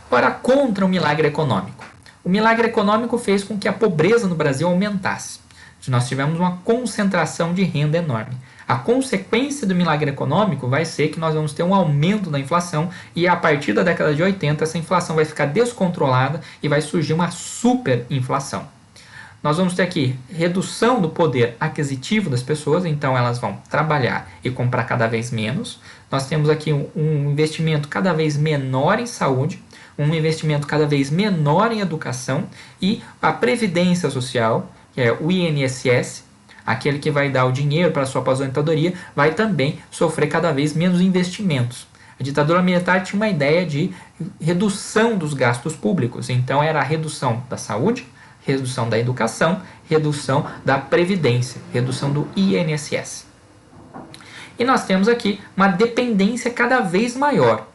Agora, contra o milagre econômico. O milagre econômico fez com que a pobreza no Brasil aumentasse. Nós tivemos uma concentração de renda enorme. A consequência do milagre econômico vai ser que nós vamos ter um aumento da inflação, e a partir da década de 80 essa inflação vai ficar descontrolada e vai surgir uma superinflação. Nós vamos ter aqui redução do poder aquisitivo das pessoas, então elas vão trabalhar e comprar cada vez menos. Nós temos aqui um investimento cada vez menor em saúde, um investimento cada vez menor em educação, e a previdência social, que é o INSS, aquele que vai dar o dinheiro para a sua aposentadoria, vai também sofrer cada vez menos investimentos. A ditadura militar tinha uma ideia de redução dos gastos públicos, então era a redução da saúde, redução da educação, redução da previdência, redução do INSS. E nós temos aqui uma dependência cada vez maior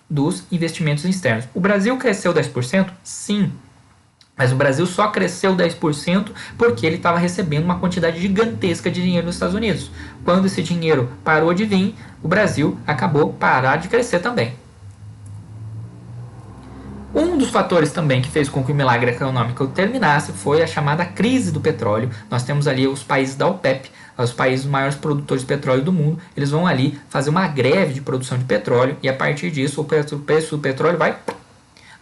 dos investimentos externos. O Brasil cresceu 10%? Sim. Mas o Brasil só cresceu 10% porque ele estava recebendo uma quantidade gigantesca de dinheiro dos Estados Unidos. Quando esse dinheiro parou de vir, o Brasil acabou parar de crescer também. Um dos fatores também que fez com que o milagre econômico terminasse foi a chamada crise do petróleo. Nós temos ali os países da OPEP, os países maiores produtores de petróleo do mundo. Eles vão ali fazer uma greve de produção de petróleo, e a partir disso o preço do petróleo vai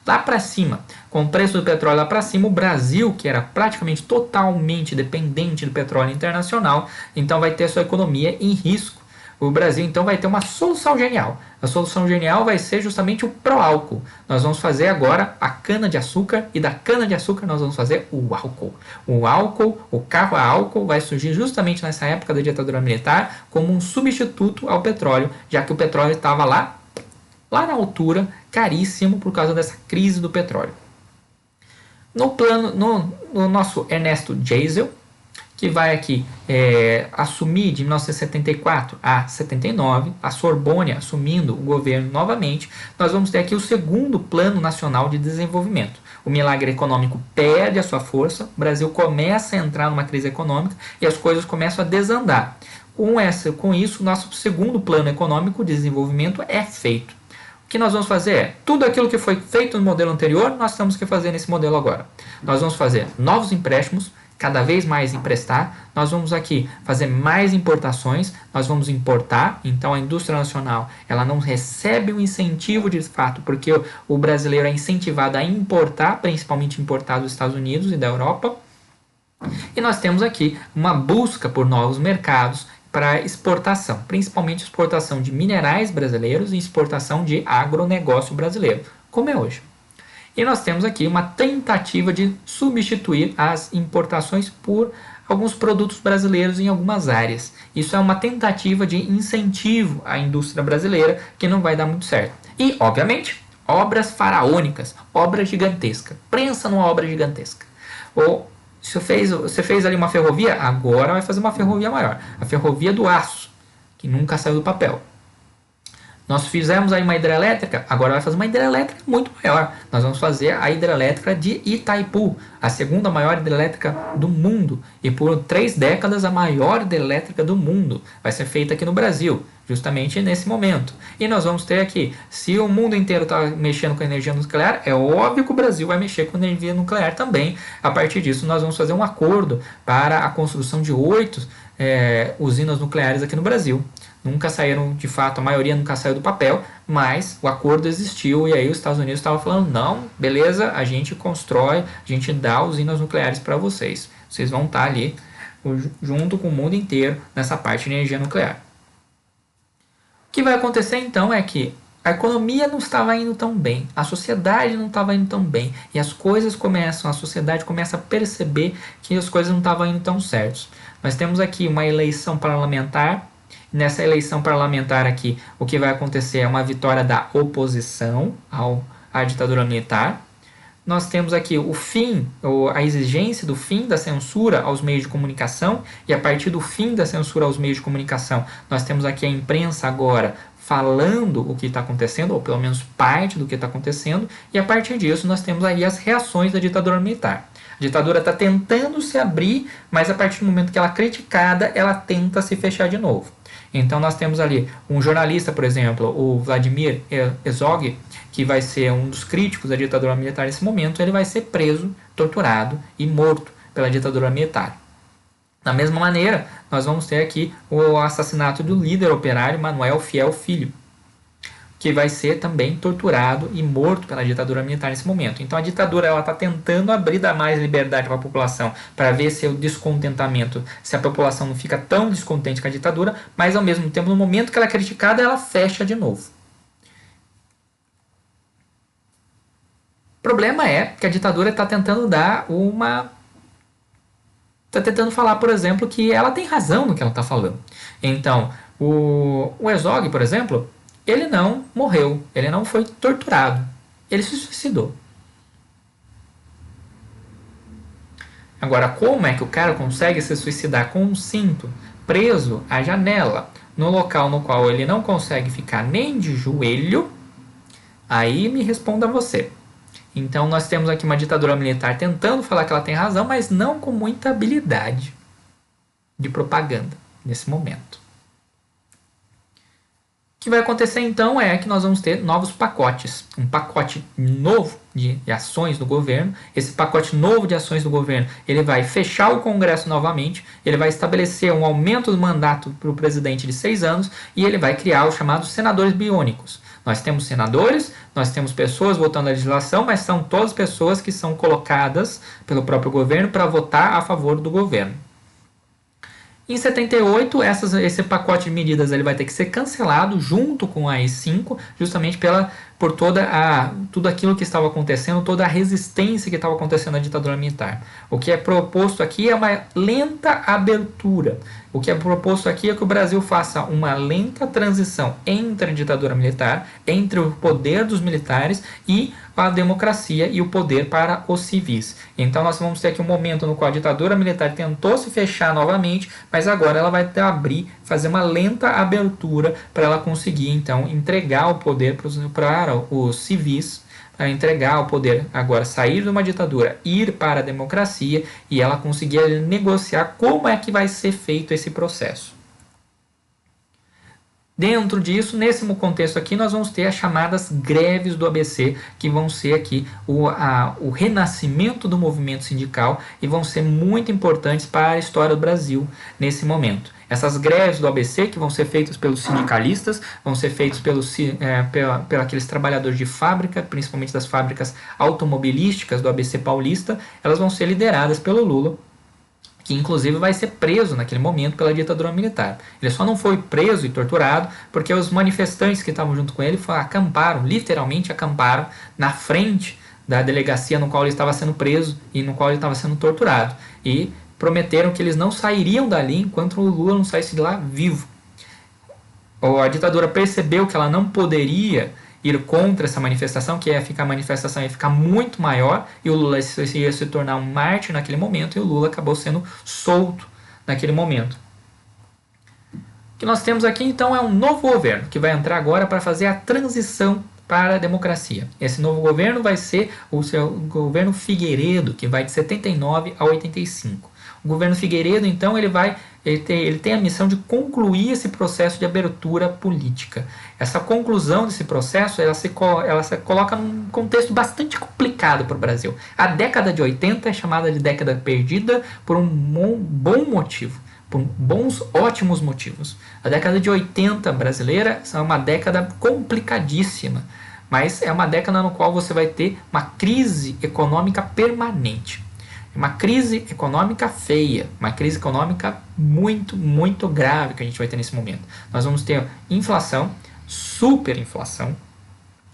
lá para cima. Com o preço do petróleo lá para cima, o Brasil, que era praticamente totalmente dependente do petróleo internacional, então vai ter sua economia em risco. O Brasil então vai ter uma solução genial. A solução genial vai ser justamente o pró-álcool. Nós vamos fazer agora a cana-de-açúcar, e da cana-de-açúcar nós vamos fazer o álcool. O álcool, o carro a álcool, vai surgir justamente nessa época da ditadura militar como um substituto ao petróleo, já que o petróleo estava lá na altura, caríssimo por causa dessa crise do petróleo. No nosso Ernesto Geisel, que vai aqui assumir de 1974 a 79, a Sorbonne assumindo o governo novamente, nós vamos ter aqui o segundo Plano Nacional de Desenvolvimento. O milagre econômico perde a sua força, o Brasil começa a entrar numa crise econômica e as coisas começam a desandar. Com isso, nosso segundo Plano Econômico de Desenvolvimento é feito. O que nós vamos fazer é, tudo aquilo que foi feito no modelo anterior, nós temos que fazer nesse modelo agora. Nós vamos fazer novos empréstimos, cada vez mais emprestar, nós vamos aqui fazer mais importações, nós vamos importar, então a indústria nacional ela não recebe um incentivo de fato, porque o brasileiro é incentivado a importar, principalmente importar dos Estados Unidos e da Europa, e nós temos aqui uma busca por novos mercados para exportação, principalmente exportação de minerais brasileiros e exportação de agronegócio brasileiro, como é hoje. E nós temos aqui uma tentativa de substituir as importações por alguns produtos brasileiros em algumas áreas. Isso é uma tentativa de incentivo à indústria brasileira que não vai dar muito certo. E, obviamente, obras faraônicas, obras gigantescas. Pensa numa obra gigantesca. Ou você fez ali uma ferrovia, agora vai fazer uma ferrovia maior. A ferrovia do aço, que nunca saiu do papel. Nós fizemos aí uma hidrelétrica, agora vai fazer uma hidrelétrica muito maior. Nós vamos fazer a hidrelétrica de Itaipu, a segunda maior hidrelétrica do mundo. E por 3 décadas a maior hidrelétrica do mundo. Vai ser feita aqui no Brasil, justamente nesse momento. E nós vamos ter aqui, se o mundo inteiro está mexendo com energia nuclear, é óbvio que o Brasil vai mexer com energia nuclear também. A partir disso nós vamos fazer um acordo para a construção de 8 usinas nucleares aqui no Brasil. Nunca saíram, de fato, a maioria nunca saiu do papel, mas o acordo existiu e aí os Estados Unidos estavam falando, não, beleza, a gente constrói, a gente dá usinas nucleares para vocês. Vocês vão estar ali junto com o mundo inteiro nessa parte de energia nuclear. O que vai acontecer então é que a economia não estava indo tão bem, a sociedade não estava indo tão bem, e a sociedade começa a perceber que as coisas não estavam indo tão certas. Nós temos aqui uma eleição parlamentar. Nessa eleição parlamentar aqui, o que vai acontecer é uma vitória da oposição à ditadura militar. Nós temos aqui o fim, a exigência do fim da censura aos meios de comunicação, e a partir do fim da censura aos meios de comunicação, nós temos aqui a imprensa agora falando o que está acontecendo, ou pelo menos parte do que está acontecendo, e a partir disso nós temos aí as reações da ditadura militar. A ditadura está tentando se abrir, mas a partir do momento que ela é criticada, ela tenta se fechar de novo. Então nós temos ali um jornalista, por exemplo, o Vladimir Herzog, que vai ser um dos críticos da ditadura militar nesse momento, ele vai ser preso, torturado e morto pela ditadura militar. Da mesma maneira, nós vamos ter aqui o assassinato do líder operário Manuel Fiel Filho, que vai ser também torturado e morto pela ditadura militar nesse momento. Então a ditadura está tentando abrir dar mais liberdade para a população, para ver se o descontentamento, se a população não fica tão descontente com a ditadura, mas ao mesmo tempo, no momento que ela é criticada, ela fecha de novo. O problema é que a ditadura está tentando está tentando falar, por exemplo, que ela tem razão no que ela está falando. Então, o Herzog, por exemplo, ele não morreu, ele não foi torturado, ele se suicidou. Agora, como é que o cara consegue se suicidar com um cinto preso à janela, no local no qual ele não consegue ficar nem de joelho? Aí me responda você. Então nós temos aqui uma ditadura militar tentando falar que ela tem razão, mas não com muita habilidade de propaganda nesse momento. O que vai acontecer então é que nós vamos ter novos pacotes. Um pacote novo de ações do governo. Esse pacote novo de ações do governo, ele vai fechar o Congresso novamente, ele vai estabelecer um aumento do mandato para o presidente de 6 anos e ele vai criar os chamados senadores biônicos. Nós temos senadores, nós temos pessoas votando a legislação, mas são todas pessoas que são colocadas pelo próprio governo para votar a favor do governo. Em 78, esse pacote de medidas ele vai ter que ser cancelado junto com a AI-5, justamente por tudo aquilo que estava acontecendo, toda a resistência que estava acontecendo na ditadura militar. O que é proposto aqui é uma lenta abertura. O que é proposto aqui é que o Brasil faça uma lenta transição entre a ditadura militar, entre o poder dos militares e a democracia e o poder para os civis. Então nós vamos ter aqui um momento no qual a ditadura militar tentou se fechar novamente, mas agora ela vai fazer uma lenta abertura para ela conseguir então entregar o poder para os civis, para entregar o poder agora, sair de uma ditadura, ir para a democracia e ela conseguir negociar como é que vai ser feito esse processo. Dentro disso, nesse contexto aqui, nós vamos ter as chamadas greves do ABC, que vão ser aqui o renascimento do movimento sindical e vão ser muito importantes para a história do Brasil nesse momento. Essas greves do ABC, que vão ser feitas pelos sindicalistas, vão ser feitas pelos aqueles trabalhadores de fábrica, principalmente das fábricas automobilísticas do ABC paulista, elas vão ser lideradas pelo Lula, que inclusive vai ser preso naquele momento pela ditadura militar. Ele só não foi preso e torturado porque os manifestantes que estavam junto com ele literalmente acamparam na frente da delegacia no qual ele estava sendo preso e no qual ele estava sendo torturado. E prometeram que eles não sairiam dali enquanto o Lula não saísse de lá vivo. A ditadura percebeu que ela não poderia ir contra essa manifestação, a manifestação ia ficar muito maior e o Lula ia se tornar um mártir naquele momento e o Lula acabou sendo solto naquele momento. O que nós temos aqui então é um novo governo que vai entrar agora para fazer a transição para a democracia. Esse novo governo vai ser o governo Figueiredo, que vai de 79 a 85. O governo Figueiredo, então, ele tem a missão de concluir esse processo de abertura política. Essa conclusão desse processo, ela se coloca num contexto bastante complicado para o Brasil. A década de 80 é chamada de década perdida por um bom motivo. por bons, ótimos motivos. A década de 80 brasileira é uma década complicadíssima, mas é uma década no qual você vai ter uma crise econômica permanente. Uma crise econômica feia, uma crise econômica muito, muito grave que a gente vai ter nesse momento. Nós vamos ter inflação, superinflação,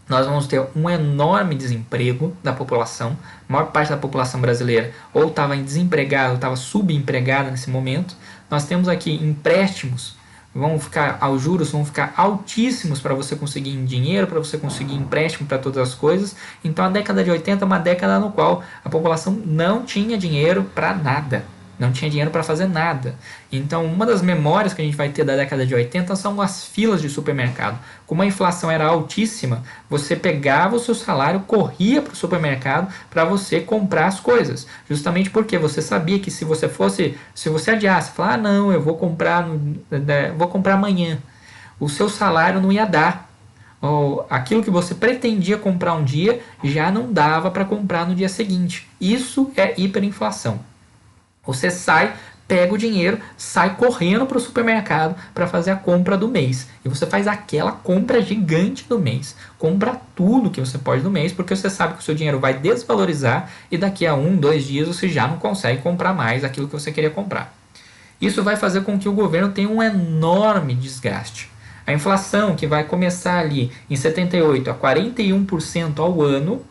nós vamos ter um enorme desemprego da população. A maior parte da população brasileira ou estava desempregada ou estava subempregada nesse momento. Nós temos aqui empréstimos, os juros vão ficar altíssimos para você conseguir dinheiro, para você conseguir empréstimo para todas as coisas. Então a década de 80 é uma década no qual a população não tinha dinheiro para nada. Não tinha dinheiro para fazer nada. Então, uma das memórias que a gente vai ter da década de 80 são as filas de supermercado. Como a inflação era altíssima, você pegava o seu salário, corria para o supermercado para você comprar as coisas. Justamente porque você sabia que se você adiasse, falar, não, eu vou comprar amanhã, o seu salário não ia dar. Ou aquilo que você pretendia comprar um dia já não dava para comprar no dia seguinte. Isso é hiperinflação. Você pega o dinheiro, sai correndo para o supermercado para fazer a compra do mês. E você faz aquela compra gigante do mês. Compra tudo que você pode do mês, porque você sabe que o seu dinheiro vai desvalorizar e daqui a 1, 2 dias você já não consegue comprar mais aquilo que você queria comprar. Isso vai fazer com que o governo tenha um enorme desgaste. A inflação, que vai começar ali em 78 a 41% ao ano,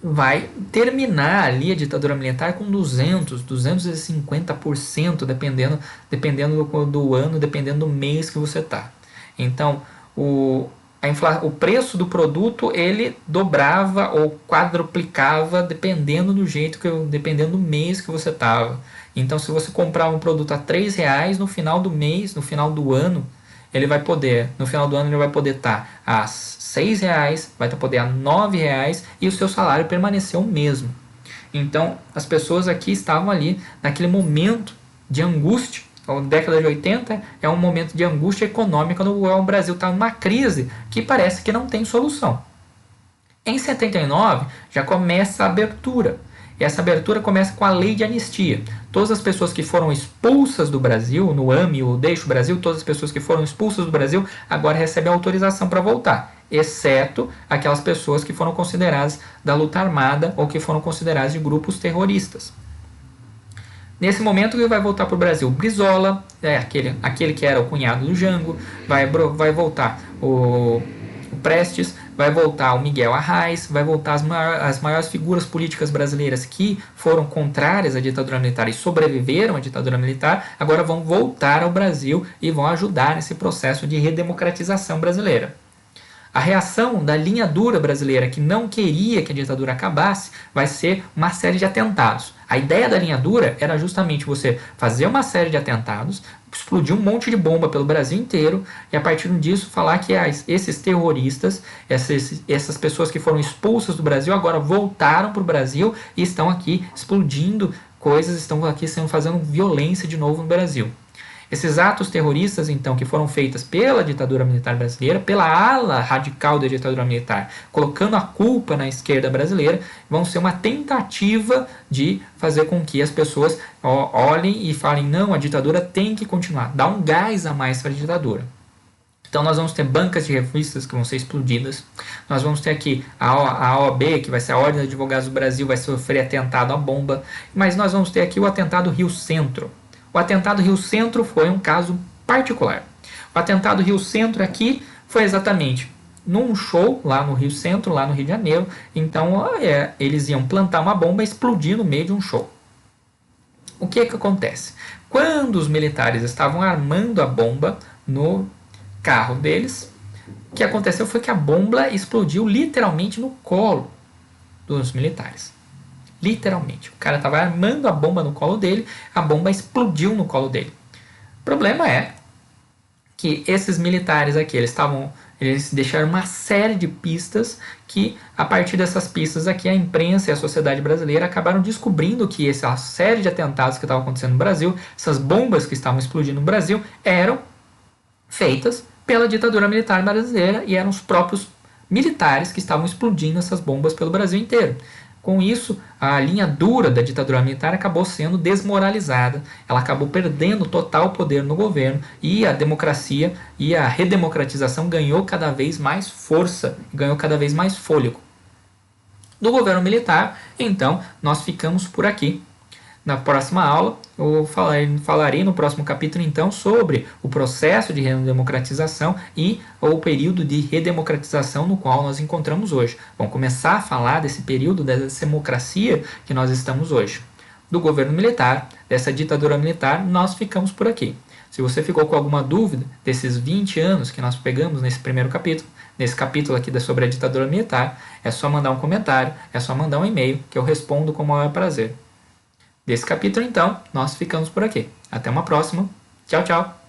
vai terminar ali a ditadura militar com 250%, dependendo do ano, dependendo do mês que você está. Então, o preço do produto ele dobrava ou quadruplicava dependendo do mês que você estava. Então, se você comprar um produto a R$3, no final do mês, no final do ano, ele vai poder estar a R$6, vai poder a R$9 e o seu salário permaneceu o mesmo. Então, as pessoas aqui estavam ali naquele momento de angústia. A década de 80 é um momento de angústia econômica no qual o Brasil está numa crise que parece que não tem solução. Em 79 já começa a abertura. E essa abertura começa com a lei de anistia. Todas as pessoas que foram expulsas do Brasil, no AME ou Deixa o Brasil, todas as pessoas que foram expulsas do Brasil agora recebem autorização para voltar, exceto aquelas pessoas que foram consideradas da luta armada ou que foram consideradas de grupos terroristas. Nesse momento ele vai voltar para o Brasil Brizola, aquele que era o cunhado do Jango, vai voltar o Prestes, vai voltar o Miguel Arraes, vai voltar as maiores figuras políticas brasileiras que foram contrárias à ditadura militar e sobreviveram à ditadura militar, agora vão voltar ao Brasil e vão ajudar nesse processo de redemocratização brasileira. A reação da linha dura brasileira, que não queria que a ditadura acabasse, vai ser uma série de atentados. A ideia da linha dura era justamente você fazer uma série de atentados, explodir um monte de bomba pelo Brasil inteiro e a partir disso falar que esses terroristas, essas pessoas que foram expulsas do Brasil agora voltaram para o Brasil e estão aqui explodindo coisas, estão aqui fazendo violência de novo no Brasil. Esses atos terroristas, então, que foram feitos pela ditadura militar brasileira, pela ala radical da ditadura militar, colocando a culpa na esquerda brasileira, vão ser uma tentativa de fazer com que as pessoas olhem e falem, não, a ditadura tem que continuar, dá um gás a mais para a ditadura. Então nós vamos ter bancas de revistas que vão ser explodidas, nós vamos ter aqui a OAB, que vai ser a Ordem dos Advogados do Brasil, vai sofrer atentado à bomba, mas nós vamos ter aqui o atentado Rio Centro. O atentado Rio Centro foi um caso particular. O atentado Rio Centro aqui foi exatamente num show lá no Rio Centro, lá no Rio de Janeiro. Então eles iam plantar uma bomba e explodir no meio de um show. O que acontece? Quando os militares estavam armando a bomba no carro deles, o que aconteceu foi que a bomba explodiu literalmente no colo dos militares. Literalmente. O cara estava armando a bomba no colo dele, a bomba explodiu no colo dele. O problema é que esses militares aqui, eles deixaram uma série de pistas que, a partir dessas pistas aqui, a imprensa e a sociedade brasileira acabaram descobrindo que essa série de atentados que estavam acontecendo no Brasil, essas bombas que estavam explodindo no Brasil, eram feitas pela ditadura militar brasileira e eram os próprios militares que estavam explodindo essas bombas pelo Brasil inteiro. Com isso, a linha dura da ditadura militar acabou sendo desmoralizada, ela acabou perdendo total poder no governo e a democracia e a redemocratização ganhou cada vez mais força, ganhou cada vez mais fôlego. Do governo militar, então, nós ficamos por aqui. Na próxima aula, eu falarei no próximo capítulo, então, sobre o processo de redemocratização e o período de redemocratização no qual nós encontramos hoje. Vamos começar a falar desse período, dessa democracia que nós estamos hoje. Do governo militar, dessa ditadura militar, nós ficamos por aqui. Se você ficou com alguma dúvida desses 20 anos que nós pegamos nesse primeiro capítulo, nesse capítulo aqui sobre a ditadura militar, é só mandar um comentário, é só mandar um e-mail que eu respondo com o maior prazer. Desse capítulo, então, nós ficamos por aqui. Até uma próxima. Tchau, tchau!